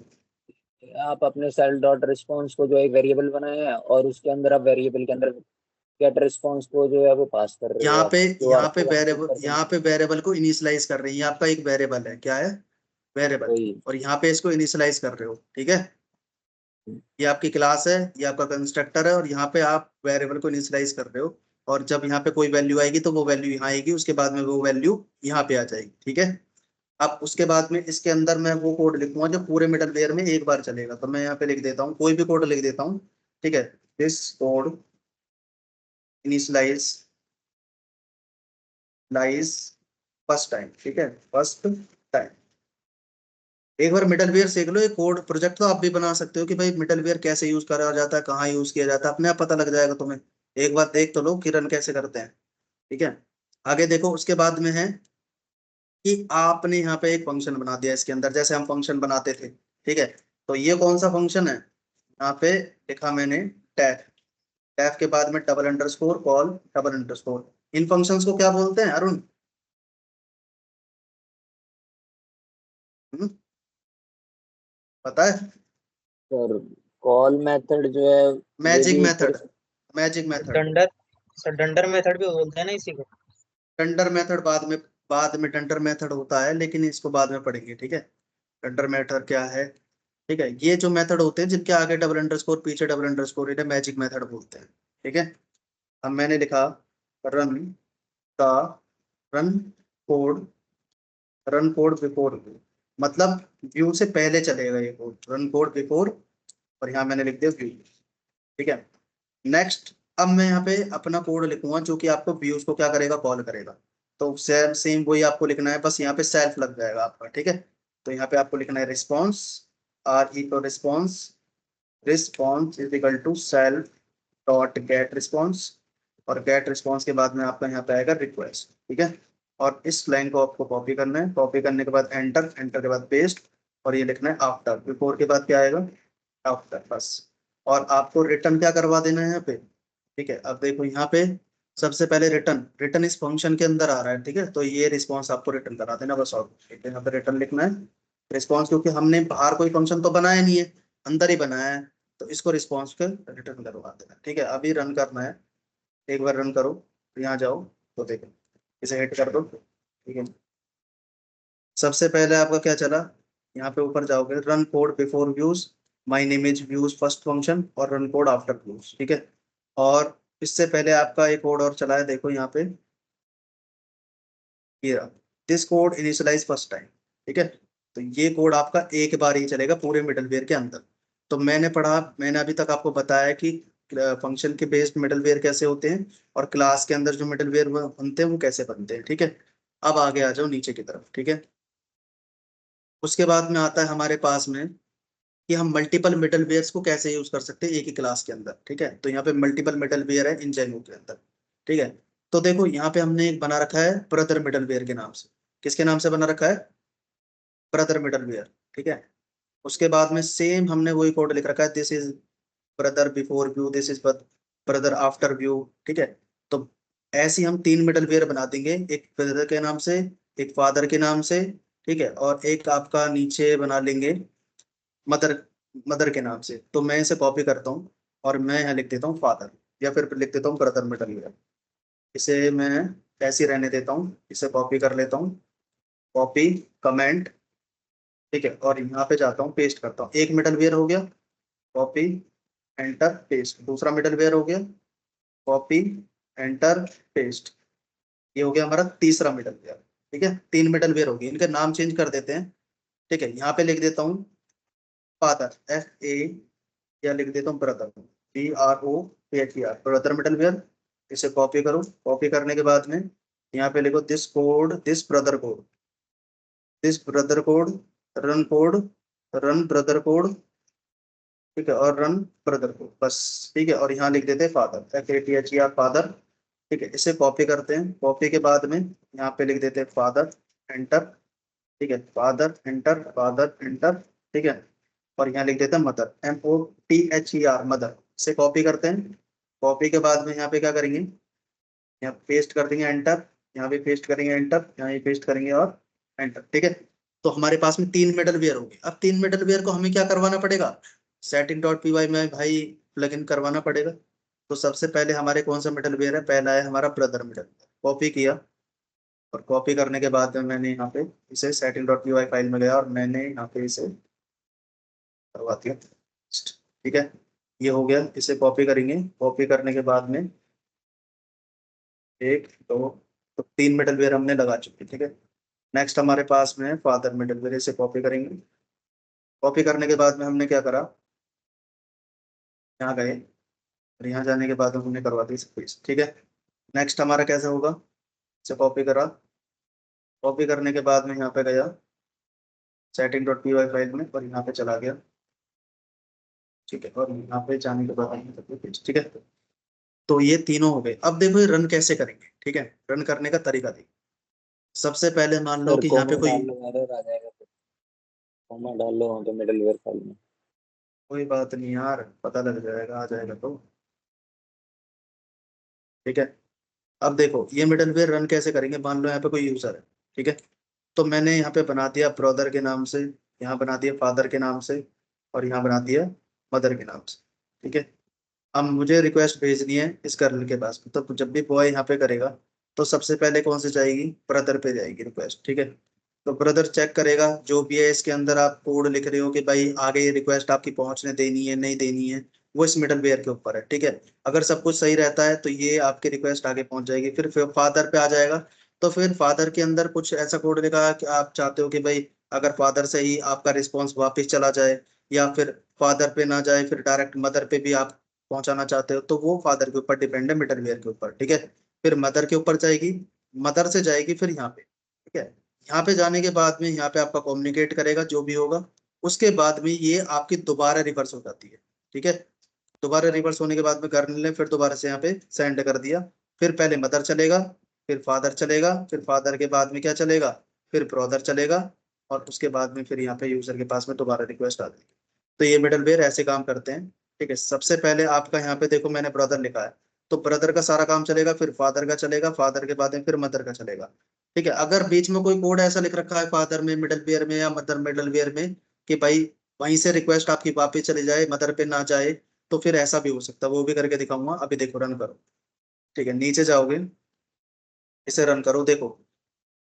है। आप अपने सेल्फ डॉट रिस्पॉन्स को जो एक वेरिएबल बनाए हैं और उसके अंदर आप वेरिएबल के अंदर गेट रिस्पॉन्स को जो है वो पास कर रहे हो यहाँ आप, पे जो यहाँ पे आपको वहाँ पे वेरिएबल, ऊपर से यहाँ पे वेरिएबल को इनिशियलाइज कर रहे हैं, ये आपका एक वेरिएबल है, क्या है, वेरिएबल। वही। और यहाँ पे इसको इनिशियलाइज कर रहे हो, ठीक है। ये आपकी क्लास है, ये आपका कंस्ट्रक्टर है, और यहाँ पे आप वेरिएबल को इनिशियलाइज कर रहे हो। और जब यहाँ पे कोई वैल्यू आएगी तो वो वैल्यू यहाँ आएगी, उसके बाद में वो वैल्यू यहाँ पे आ जाएगी, ठीक है। अब उसके बाद में इसके अंदर मैं वो कोड लिखूंगा जो पूरे मिडल वेयर में एक बार चलेगा। तो मैं यहाँ पे लिख देता हूँ, कोई भी कोड लिख देता हूँ, ठीक है। This code initializes first time, ठीक है, फर्स्ट टाइम। एक बार मिडल वेयर सीख लो, एक कोड प्रोजेक्ट तो आप भी बना सकते हो कि भाई मिडल वेयर कैसे यूज करा जाता है, कहाँ यूज किया जाता है, अपने आप पता लग जाएगा तुम्हें। एक बार देख तो लो कि रन कैसे करते हैं, ठीक है। आगे देखो, उसके बाद में है कि आपने यहाँ पे एक फंक्शन बना दिया इसके अंदर, जैसे हम फंक्शन बनाते थे, ठीक है। तो ये कौन सा फंक्शन है, यहाँ पे लिखा मैंने टैग, टैग के बाद में double underscore call double underscore. इन फंक्शंस को क्या बोलते हैं अरुण? हम्म, पता है? और कॉल मेथड जो है ये मैजिक भी थोड़ी method, magic method. Dunder, sir dunder method भी बोलते हैं ना इसी को। टेंडर मेथड बाद में टेंडर मेथड होता है, लेकिन इसको बाद में पढ़ेंगे, ठीक है। टेंडर मेथड क्या है, ठीक है। ये जो मेथड होते हैं जिनके आगे डबल अंडरस्कोर पीछे डबल अंडरस्कोर, इन्हें मैजिक मेथड बोलते हैं, ठीक है। अब मैंने लिखा रन का run code, run code before view, मतलब व्यू से पहले चलेगा ये कोड, रन कोड बिफोर, और यहाँ मैंने लिख दिया व्यू, ठीक है। नेक्स्ट, अब मैं यहाँ पे अपना कोड लिखूंगा जो कि आपको व्यूज को क्या करेगा, कॉल करेगा। तो सेम सेम वही आपको लिखना है, बस यहाँ पे सेल्फ लग जाएगा आपका, ठीक है। तो यहाँ पे आपको लिखना है response, response, response is equal to self dot get response, और गेट रिस्पॉन्स के बाद में आपका यहाँ पे आएगा रिक्वेस्ट, ठीक है। और इस लाइन को आपको कॉपी करना है, कॉपी करने के बाद एंटर, एंटर के बाद पेस्ट, और ये लिखना है आफ्टर, बिफोर के बाद क्या आएगा, आफ्टर, बस। और आपको रिटर्न क्या करवा देना है यहाँ पे, ठीक है। अब देखो यहाँ पे सबसे पहले रिटर्न, रिटर्न इस फंक्शन के अंदर आ रहा है, ठीक है। तो ये रिस्पॉन्स आपको रिटर्न करा देना बस, और ठीक है, यहाँ पे रिटर्न लिखना है रिस्पॉन्स, क्योंकि हमने बाहर कोई फंक्शन तो बनाया नहीं है, अंदर ही बनाया है। तो इसको रिस्पॉन्स पे रिटर्न करवा देना, ठीक है। अभी रन करना है, एक बार रन करो, यहाँ जाओ तो देखो, इसे हिट कर दो, ठीक है। सबसे पहले आपका क्या चला, यहाँ पे ऊपर जाओगे, run code before views, my name is views first function, और रन कोड आफ्टर व्यूज, ठीक है। और इससे पहले आपका एक कोड और चला है, देखो यहाँ पे, ये this code initialize first time, ठीक है। तो ये कोड आपका एक बार ही चलेगा पूरे मिडलवेयर के अंदर। तो मैंने अभी तक आपको बताया कि फंक्शन के बेस्ड मिडलवेयर कैसे होते हैं, और क्लास के अंदर जो मिडलवेयर बनते हैं वो कैसे बनते हैं, ठीक है। अब आगे आ जाओ नीचे की तरफ, ठीक है। उसके बाद में आता है हमारे पास में कि हम मल्टीपल मिडल वेयर्स को कैसे यूज कर सकते हैं एक ही क्लास के अंदर, ठीक है। तो यहाँ पे मल्टीपल मिडल वेयर है इन जेनू के अंदर, ठीक है। तो देखो यहाँ पे हमने एक बना रखा है ब्रदर मिडल वेयर के नाम से, किसके नाम से बना रखा है, ब्रदर मिडल वेयर, ठीक है। उसके बाद में सेम हमने वही कोड लिख रखा है, this is brother before view, this is brother after view, ठीक है। तो ऐसे ही हम तीन मिडल वेयर बना देंगे, एक ब्रदर के नाम से, एक फादर के नाम से, ठीक है, और एक आपका नीचे बना लेंगे मदर, मदर के नाम से। तो मैं इसे कॉपी करता हूँ, और मैं यहाँ लिख देता हूँ फादर, या फिर लिख देता हूँ ब्रदर मिडलवेयर। इसे मैं ऐसे ही रहने देता हूँ, इसे कॉपी कर लेता हूँ, कॉपी, कमेंट, ठीक है, और यहाँ पे जाता हूँ, पेस्ट करता हूँ। एक मिडलवेयर हो गया, कॉपी, एंटर, पेस्ट। दूसरा मिडलवेयर हो गया, कॉपी, एंटर, पेस्ट। ये हो गया हमारा तीसरा मिडलवेयर। ठीक है, 3 मिडलवेयर हो गए, इनके नाम चेंज कर देते हैं। ठीक है, यहाँ पे लिख देता हूँ फादर, FA, या लिख देता हूँ ब्रदर, BROTHER, ब्रदर मिडलवेयर। इसे कॉपी करो, कॉपी करने के बाद में यहाँ पे लिखो this code, this brother code, this brother code, code, run brother code, ठीक है, और रन ब्रदर कोड, बस। ठीक है, और यहाँ लिख देते हैं फादर, FATHER, फादर। ठीक है, इसे कॉपी करते हैं, कॉपी के बाद में यहाँ पे लिख देते हैं फादर, एंटर, ठीक है, फादर, एंटर, फादर, एंटर, ठीक है, और यहाँ लिख देते हैं मदर, MOTHER, मदर। इसे कॉपी करते हैं, कॉपी के बाद में यहाँ पे क्या करेंगे, यहाँ पेस्ट कर देंगे, एंटर, यहाँ पे पेस्ट करेंगे, एंटर, यहाँ पे पेस्ट करेंगे और एंटर। ठीक है, तो हमारे पास में 3 मिडलवेयर हो गए। अब 3 मिडलवेयर को हमें क्या करवाना पड़ेगा, setting.py में भाई प्लगइन करवाना पड़ेगा। तो सबसे पहले हमारे कौन सा मिडलवेयर है, पहला है हमारा ब्रदर मिडलवेयर। कॉपी किया, और कॉपी करने के बाद में मैंने यहाँ पे इसे setting.py फाइल में गया और मैंने यहाँ पे इसे करवा दिया। ठीक है, ये हो गया। इसे कॉपी करेंगे, कॉपी करने के बाद में 1 2, तो 3 मिडलवेयर हमने लगा चुके। ठीक है, नेक्स्ट हमारे पास में फादर मिडलवेयर, इसे कॉपी करेंगे। कॉपी करने के बाद में हमने क्या करा, यहाँ गए, और यहाँ जाने के बाद हमने करवा दी स्पेस। ठीक है, नेक्स्ट हमारा कैसे होगा, इसे कॉपी करा, कॉपी करने के बाद में यहाँ पे गया setting.py फाइल में, और यहाँ पे चला गया। ठीक है, और यहाँ पे जाने के बाद हमने कर दिया paste। ठीक है, तो ये तीनों हो गए। अब देखो ये रन कैसे करेंगे। ठीक है, रन करने का तरीका देखो। सबसे पहले मान लो सर कि यहाँ पे कॉमा कोई, डाल लो, एरर आ जाएगा, तो कॉमा डाल लो वहाँ पे मिडलवेयर फाइल में। कोई बात नहीं यार, पता लग जाएगा, आ जाएगा तो। ठीक है, अब देखो ये मिडलवेयर रन कैसे करेंगे। मान लो यहाँ पे कोई यूजर है, ठीक है, तो मैंने यहाँ पे बना दिया ब्रदर के नाम से, यहाँ बना दिया फादर के नाम से, और यहाँ बना दिया मदर के नाम से। ठीक है, अब मुझे रिक्वेस्ट भेजनी है इस कर्नल के पास, तो जब भी बॉय यहाँ पे करेगा तो सबसे पहले कौन से जाएगी, ब्रदर पे जाएगी रिक्वेस्ट। ठीक है, तो ब्रदर चेक करेगा जो भी है इसके अंदर आप कोड लिख रहे हो कि भाई आगे ये रिक्वेस्ट आपकी पहुंचने देनी है नहीं देनी है, वो इस मिडलवेयर के ऊपर है। ठीक है, अगर सब कुछ सही रहता है तो ये आपकी रिक्वेस्ट आगे पहुंच जाएगी। फिर फादर पे आ जाएगा, तो फिर फादर के अंदर कुछ ऐसा कोड लिखा कि आप चाहते हो कि भाई अगर फादर से ही आपका रिस्पॉन्स वापस चला जाए, या फिर फादर पे ना जाए फिर डायरेक्ट मदर पे भी आप पहुंचाना चाहते हो, तो वो फादर के ऊपर डिपेंड है, मिडलवेयर के ऊपर। ठीक है, फिर मदर के ऊपर जाएगी, मदर से जाएगी फिर यहाँ पे। ठीक है, यहाँ पे जाने के बाद में यहाँ पे आपका कम्युनिकेट करेगा जो भी होगा, उसके बाद में ये आपकी दोबारा रिवर्स हो जाती है। ठीक है, दोबारा रिवर्स होने के बाद में कर्नल ने फिर दोबारा से यहाँ पे सेंड कर दिया। फिर पहले मदर चलेगा, फिर फादर चलेगा, फिर फादर के बाद में क्या चलेगा, फिर ब्रदर चलेगा, और उसके बाद में फिर यहाँ पे यूजर के पास में दोबारा रिक्वेस्ट आ जाएगी। तो ये मिडलवेयर ऐसे काम करते हैं। ठीक है, सबसे पहले आपका यहाँ पे देखो मैंने ब्रदर लिखा है, तो ब्रदर का सारा काम चलेगा, फिर फादर का चलेगा, फादर के बाद में फिर मदर का चलेगा। ठीक है, अगर बीच में कोई कोड ऐसा लिख रखा है फादर में मिडलवेयर में या मदर मिडलवेयर में कि भाई वहीं से रिक्वेस्ट आपकी वापस चली जाए, मदर पे ना जाए, तो फिर ऐसा भी हो सकता है, वो भी करके दिखाऊंगा। अभी देखो रन करो। ठीक है, नीचे जाओगे, इसे रन करो, देखो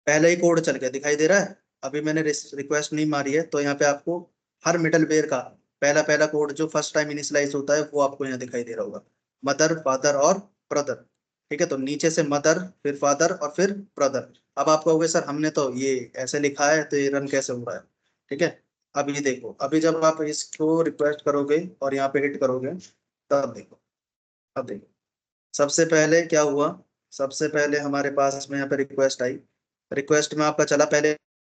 पहले ही कोड चल गया, दिखाई दे रहा है। अभी मैंने रिक्वेस्ट नहीं मारी है, तो यहाँ पे आपको हर मिडलवेयर का पहला पहला कोड जो फर्स्ट टाइम इनिशियलाइज होता है वो आपको यहाँ दिखाई दे रहा होगा, मदर, फादर और ब्रदर। ठीक है, तो नीचे से मदर, फिर फादर और फिर ब्रदर। अब आप कहोगे सर हमने तो ये ऐसे लिखा है तो ये रन कैसे हो रहा है। ठीक है, अब ये देखो, अभी जब आप इसको रिक्वेस्ट करोगे और यहाँ पे हिट करोगे, तब देखो, अब देखो सबसे पहले क्या हुआ। सबसे पहले हमारे पास में यहाँ पे रिक्वेस्ट आई, रिक्वेस्ट में आपका चला पहले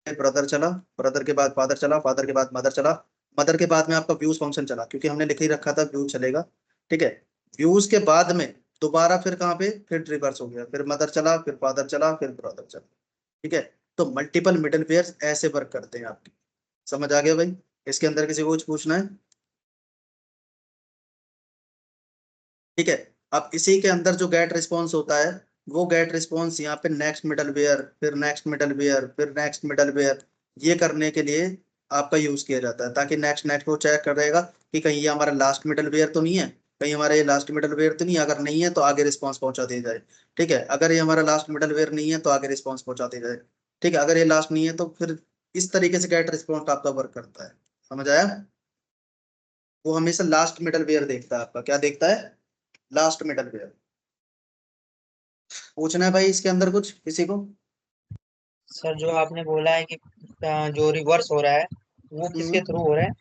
ब्रदर चला, ब्रदर के बाद फादर चला, फादर के बाद मदर चला, मदर के बाद में आपका व्यूज फंक्शन चला, क्योंकि हमने लिख ही रखा था व्यूज चलेगा। ठीक है, व्यूज के बाद में दोबारा फिर कहाँ पे, फिर रिवर्स हो गया, फिर मदर चला, फिर फादर चला, फिर ब्रदर चला। ठीक है, तो मल्टीपल मिडलवेयर ऐसे वर्क करते हैं आपकी। समझ आ गया भाई, इसके अंदर किसी को कुछ पूछना है। ठीक है, अब इसी के अंदर जो गेट रिस्पॉन्स होता है, वो गेट रिस्पॉन्स यहाँ पे नेक्स्ट मिडलवेयर, फिर नेक्स्ट मिडलवेयर, फिर नेक्स्ट मिडलवेयर, ये करने के लिए आपका यूज किया जाता है, ताकि नेक्स्ट नेक्स्ट को चेक करेगा कि कहीं ये हमारा लास्ट मिडलवेयर तो नहीं है, कहीं हमारा ये लास्ट मिडल वेयर तो नहीं, अगर नहीं है तो आगे रिस्पॉन्स पहुंचा दिया जाए। ठीक है, अगर ये हमारा लास्ट मिडल वेयर नहीं है तो आगे रिस्पॉन्स पहुंचा दिया जाए। ठीक है, अगर ये लास्ट नहीं है तो फिर इस तरीके से गेट रिस्पॉन्स आपका वर्क करता है। समझ आया? वो हमेशा लास्ट मिडल वेयर देखता है आपका, क्या देखता है? Last middleware. पूछना है भाई इसके अंदर कुछ किसी को? सर जो आपने बोला है कि जो रिवर्स हो रहा है वो किसके हम्म, थ्रू हो रहा है?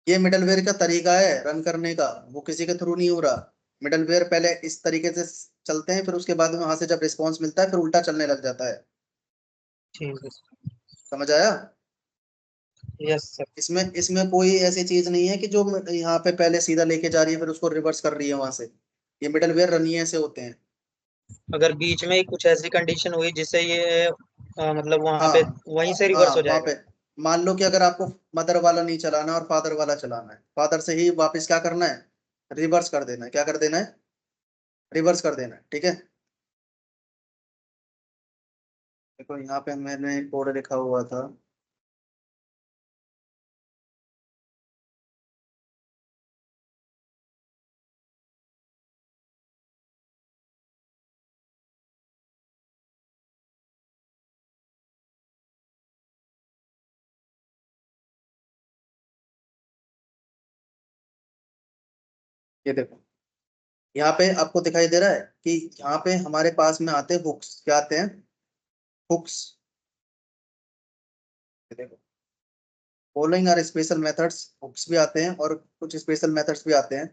ये मिडलवेयर का तरीका है रन करने का, वो किसी के थ्रू नहीं हो रहा। मिडलवेयर पहले इस तरीके से चलते हैं, फिर उसके बाद में वहां से जब रिस्पॉन्स मिलता है फिर उल्टा चलने लग जाता है। ठीक है। समझ आया? Yes sir. इसमें इसमें कोई ऐसी चीज नहीं है कि जो यहाँ पे पहले सीधा लेके जा रही है फिर उसको रिवर्स कर रही है वहां से। ये मिडलवेयर रन ही ऐसे होते हैं। अगर बीच में ही कुछ ऐसी कंडीशन हुई जिससे ये मतलब वहां पे हाँ वहीं से हाँ, रिवर्स हो वहां जाएगा। पे मान लो कि अगर आपको मदर वाला नहीं चलाना और फादर वाला चलाना है, फादर से ही वापस क्या करना है? रिवर्स कर देना है। क्या कर देना है? रिवर्स कर देना है। ठीक है, देखो यहाँ पे मैंने कोड लिखा हुआ था। ये देखो, यहाँ पे आपको दिखाई दे रहा है कि यहाँ पे हमारे पास में आते हैं हुक्स। क्या आते हैं? हुक्स। ये देखो, following are special methods, hooks भी आते हैं और कुछ स्पेशल मेथड्स भी आते हैं।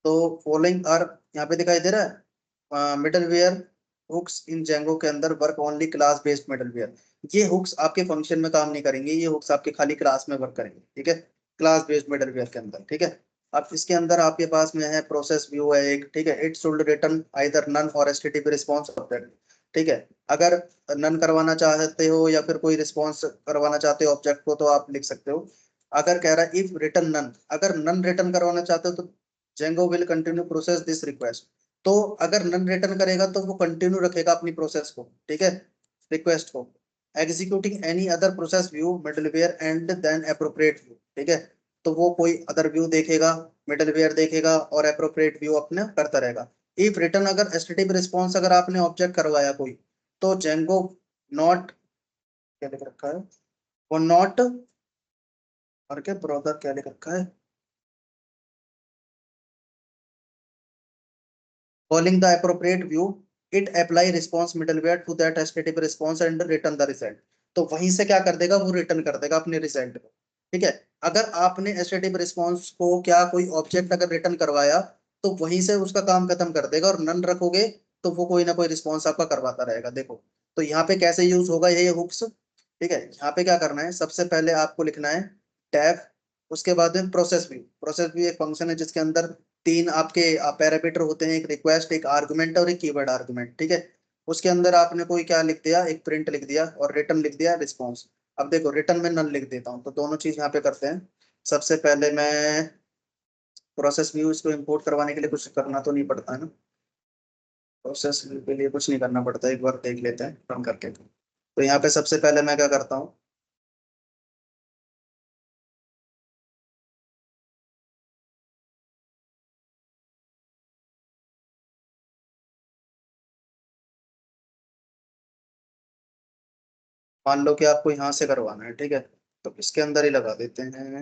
तो फॉलोइंग आर यहाँ पे दिखाई दे रहा है मिडलवेयर हुक्स इन जेंगो के अंदर work only class based middleware. ये हुक्स आपके फंक्शन में काम नहीं करेंगे, ये हुक्स आपके खाली क्लास में वर्क करेंगे। ठीक है, क्लास बेस्ड मिडलवेयर के अंदर। ठीक है, अब इसके अंदर आपके पास में है प्रोसेस व्यू है एक। ठीक है, it should return either none or HTTP response object. ठीक है, अगर नन करवाना चाहते हो या फिर कोई रिस्पांस करवाना चाहते हो ऑब्जेक्ट को तो आप लिख सकते हो। अगर कह रहा है इफ रिटर्न नन, अगर नन रिटर्न करवाना चाहते हो तो Django will continue process this request. तो अगर नन रिटर्न करेगा तो वो कंटिन्यू रखेगा अपनी प्रोसेस को। ठीक है, रिक्वेस्ट को, executing any other process view middleware and then appropriate view. ठीक है, तो वो कोई अदर व्यू देखेगा, मिडलवेयर देखेगा और अप्रोप्रिएट व्यू अपने करता रहेगा। इफ रिटर्न, अगर एचटीटीपी रिस्पॉन्स अगर आपने ऑब्जेक्ट करवाया कोई, तो जेंगो नॉट, क्या लिख रखा है? वो नॉट, और क्या ब्रदर क्या लिख रखा है? Calling the appropriate view, it apply response middleware to that HTTP response and return the result। तो वहीं से क्या कर देगा? वो रिटर्न कर देगा अपने रिजल्ट को। ठीक है, अगर आपने HTTP रिस्पॉन्स को क्या कोई ऑब्जेक्ट अगर रिटर्न करवाया तो वहीं से उसका काम खत्म कर देगा, और नन रखोगे तो वो कोई ना कोई रिस्पॉन्स आपका करवाता रहेगा। देखो, तो यहाँ पे कैसे यूज होगा ये हुक्स? ठीक है, यहाँ पे क्या करना है, सबसे पहले आपको लिखना है टैब, उसके बाद में प्रोसेस व्यू। प्रोसेस व्यू एक फंक्शन है जिसके अंदर तीन आपके पैरामीटर होते हैं, एक रिक्वेस्ट, एक आर्गुमेंट और एक कीवर्ड आर्गुमेंट। ठीक है, उसके अंदर आपने कोई क्या लिख दिया, एक प्रिंट लिख दिया और रिटर्न लिख दिया रिस्पॉन्स। अब देखो, रिटर्न में नल लिख देता हूँ, तो दोनों चीज यहाँ पे करते हैं। सबसे पहले मैं प्रोसेस व्यू, इसको इंपोर्ट करवाने के लिए कुछ करना तो नहीं पड़ता है ना? प्रोसेस व्यू के लिए कुछ नहीं करना पड़ता, एक बार देख लेते हैं रन करके। तो यहाँ पे सबसे पहले मैं क्या करता हूँ, मान लो कि आपको यहाँ से करवाना है। ठीक है, तो इसके अंदर ही लगा देते हैं।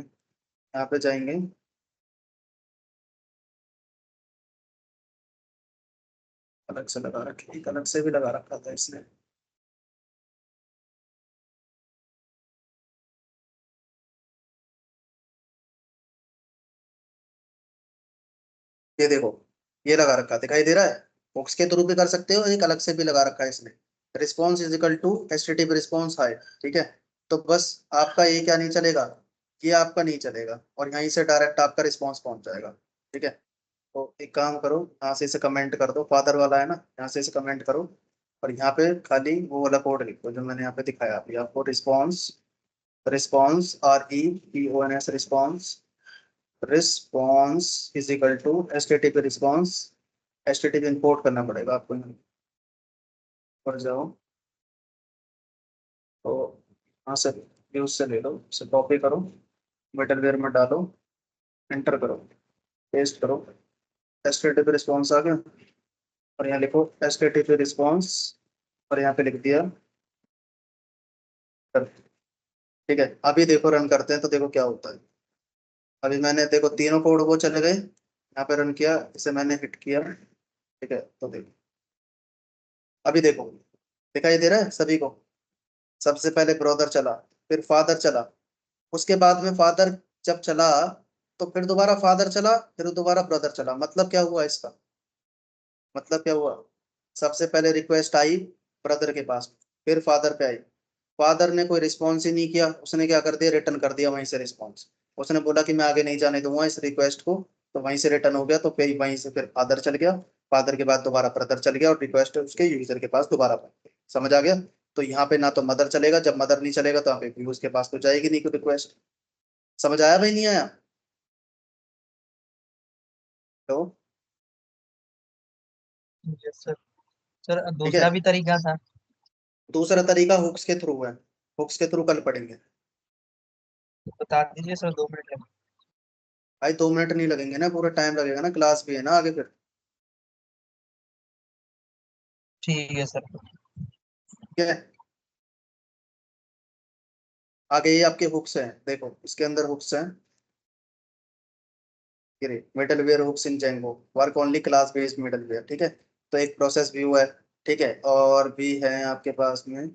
यहाँ पे जाएंगे, अलग से लगा रखे, एक अलग से भी लगा रखा था इसने। ये देखो, ये लगा रखा दिखाई दे रहा है। बुक्स के थ्रू भी कर सकते हो, एक अलग से भी लगा रखा है इसने। Response is equal to HTTP response hi. ठीक है, तो बस आपका ये क्या नहीं चलेगा, ये आपका नहीं चलेगा, और यहीं से डायरेक्ट आपका रिस्पॉन्स पहुंच जाएगा। ठीक है, तो एक काम करो, यहाँ से इसे कमेंट कर दो, फादर वाला है ना, यहाँ से इसे कमेंट करो और यहाँ पे खाली वो वाला कोड लिखो जो मैंने यहाँ पे दिखाया अभी आपको। Response, response RESPONS, response, response is equal to HTTP response. HTTP import करना पड़ेगा आपको, यहाँ पर जाओ तो यहाँ से यूज से ले लो, इसे कॉपी करो, मिडलवेयर में डालो, एंटर करो। पेस्ट करो, एसटीटीपी रिस्पॉन्स आ गया, और यहाँ लिखो एसटीटीपी रिस्पॉन्स, और यहाँ पे लिख दिया। ठीक है, अभी देखो रन करते हैं तो देखो क्या होता है। अभी मैंने देखो तीनों कोड वो चले गए, यहाँ पे रन किया, इसे मैंने हिट किया। ठीक है, तो देखो अभी देखो दिखाई दे रहा है सभी को। सबसे पहले ब्रदर चला, फिर फादर चला, उसके बाद में फादर जब चला तो फिर दोबारा फादर चला, फिर दोबारा ब्रदर चला। मतलब क्या हुआ इसका, मतलब क्या हुआ, सबसे पहले रिक्वेस्ट आई ब्रदर के पास, फिर फादर पे आई, फादर ने कोई रिस्पॉन्स ही नहीं किया, उसने क्या कर दिया, रिटर्न कर दिया वहीं से रिस्पॉन्स। उसने बोला कि मैं आगे नहीं जाने दूंगा इस रिक्वेस्ट को, तो वहीं से रिटर्न हो गया, तो फिर वहीं से फिर फादर चल गया, फादर के बाद दोबारा ब्रदर चल गया, और रिक्वेस्ट उसके यूजर के पास दोबारा पहुंच गई। समझ आ गया। तो यहाँ पे ना तो मदर चलेगा, जब मदर नहीं चलेगा तो यहाँ पे व्यूज के पास तो जाएगी नहीं कोई रिक्वेस्ट। समझ आया भाई, नहीं आया? तो यस सर। सर ठीक है, दूसरा भी तरीका था। दूसरा तरीका हुक्स के थ्रू है, हुक्स के थ्रू कल पढ़ेंगे। बता दीजिए सर, 2 मिनट लगे। भाई 2 मिनट नहीं लगेंगे ना, पूरा टाइम लगेगा ना, क्लास भी है ना आगे फिर। ठीक है सर। ठीक है, आगे ये आपके हुक्स हैं, देखो इसके अंदर हुक्स हैं, middleware hooks in Django work only class based middleware. ठीक है, तो एक प्रोसेस व्यू है, ठीक है, और भी है आपके पास में।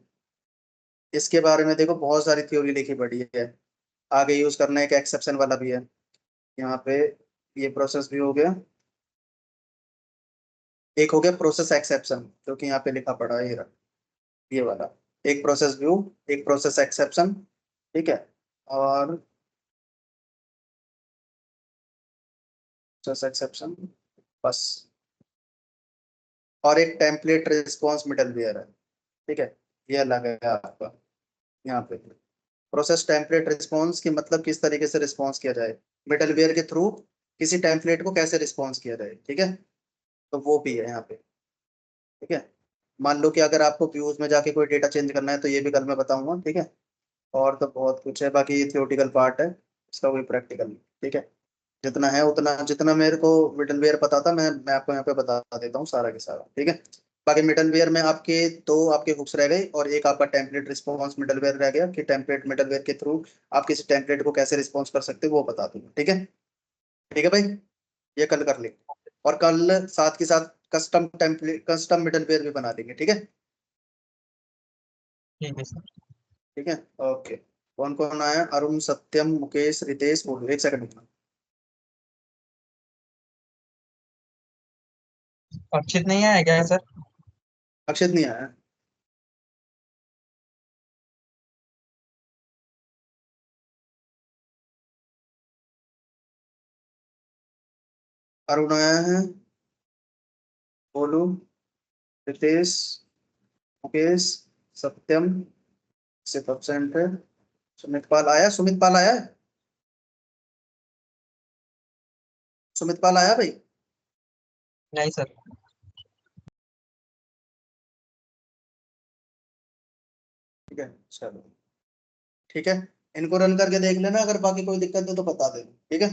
इसके बारे में देखो बहुत सारी थ्योरी लिखी पड़ी है, आगे यूज करना एक एक्सेप्शन वाला भी है यहाँ पे। ये प्रोसेस व्यू हो गया, एक हो गया प्रोसेस एक्सेप्शन जो कि यहाँ पे लिखा पड़ा है, ये वाला। एक प्रोसेस व्यू, एक प्रोसेस एक्सेप्शन, ठीक है, और प्रोसेस एक्सेप्शन बस, और एक टेम्पलेट रिस्पॉन्स मिडलवेयर है। ठीक है, ये अलग है आपका यहाँ पे। प्रोसेस टेम्पलेट रिस्पॉन्स की मतलब किस तरीके से रिस्पॉन्स किया जाए, मिडलवेयर के थ्रू किसी टेम्पलेट को कैसे रिस्पॉन्स किया जाए। ठीक है, तो वो भी है यहाँ पे। ठीक है, मान लो कि अगर आपको व्यूज में जाके कोई डेटा चेंज करना है तो ये भी कल मैं बताऊंगा। ठीक है, और तो बहुत कुछ है, बाकी ये थियोटिकल पार्ट है, इसका कोई प्रैक्टिकल नहीं। ठीक है, जितना है उतना, जितना मेरे को मिडलवेयर पता था मैं आपको यहाँ पे बता देता हूँ सारा के सारा। ठीक है, बाकी मिडलवेयर में आपके दो आपके हुक्स रह गए, और एक आपका टेम्पलेट रिस्पॉन्स मिडलवेयर रह गया, कि टेम्पलेट मिडलवेयर के थ्रू आप किसी टेम्पलेट को कैसे रिस्पॉन्स कर सकते हो वो बता दूंगा। ठीक है, ठीक है भाई, ये कल कर लेंगे, और कल साथ के साथ कस्टम टेम्पलेट कस्टम मिडलवेयर भी बना लेंगे। ठीक है, ठीक है सर। ठीक है, ओके। कौन कौन आया, अरुण, सत्यम, मुकेश, रितेश, बोलो, एक सेकंड। अक्षित नहीं आया क्या सर? अक्षित नहीं आया, अरुण आया है, बोलू, रितेश, मुकेश, सत्यम सिर्फ एब्सेंट है, सुमित पाल आया, सुमित पाल आया है, सुमित पाल आया भाई। नहीं सर। ठीक है, चलो, ठीक है, इनको रन करके देख लेना, अगर बाकी कोई दिक्कत है तो बता देना। ठीक है,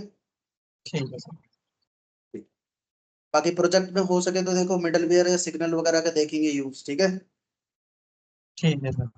ठीक है सर। ठीक। बाकी प्रोजेक्ट में हो सके तो देखो मिडलवेयर या सिग्नल वगैरह का देखेंगे यूज। ठीक है, ठीक है सर।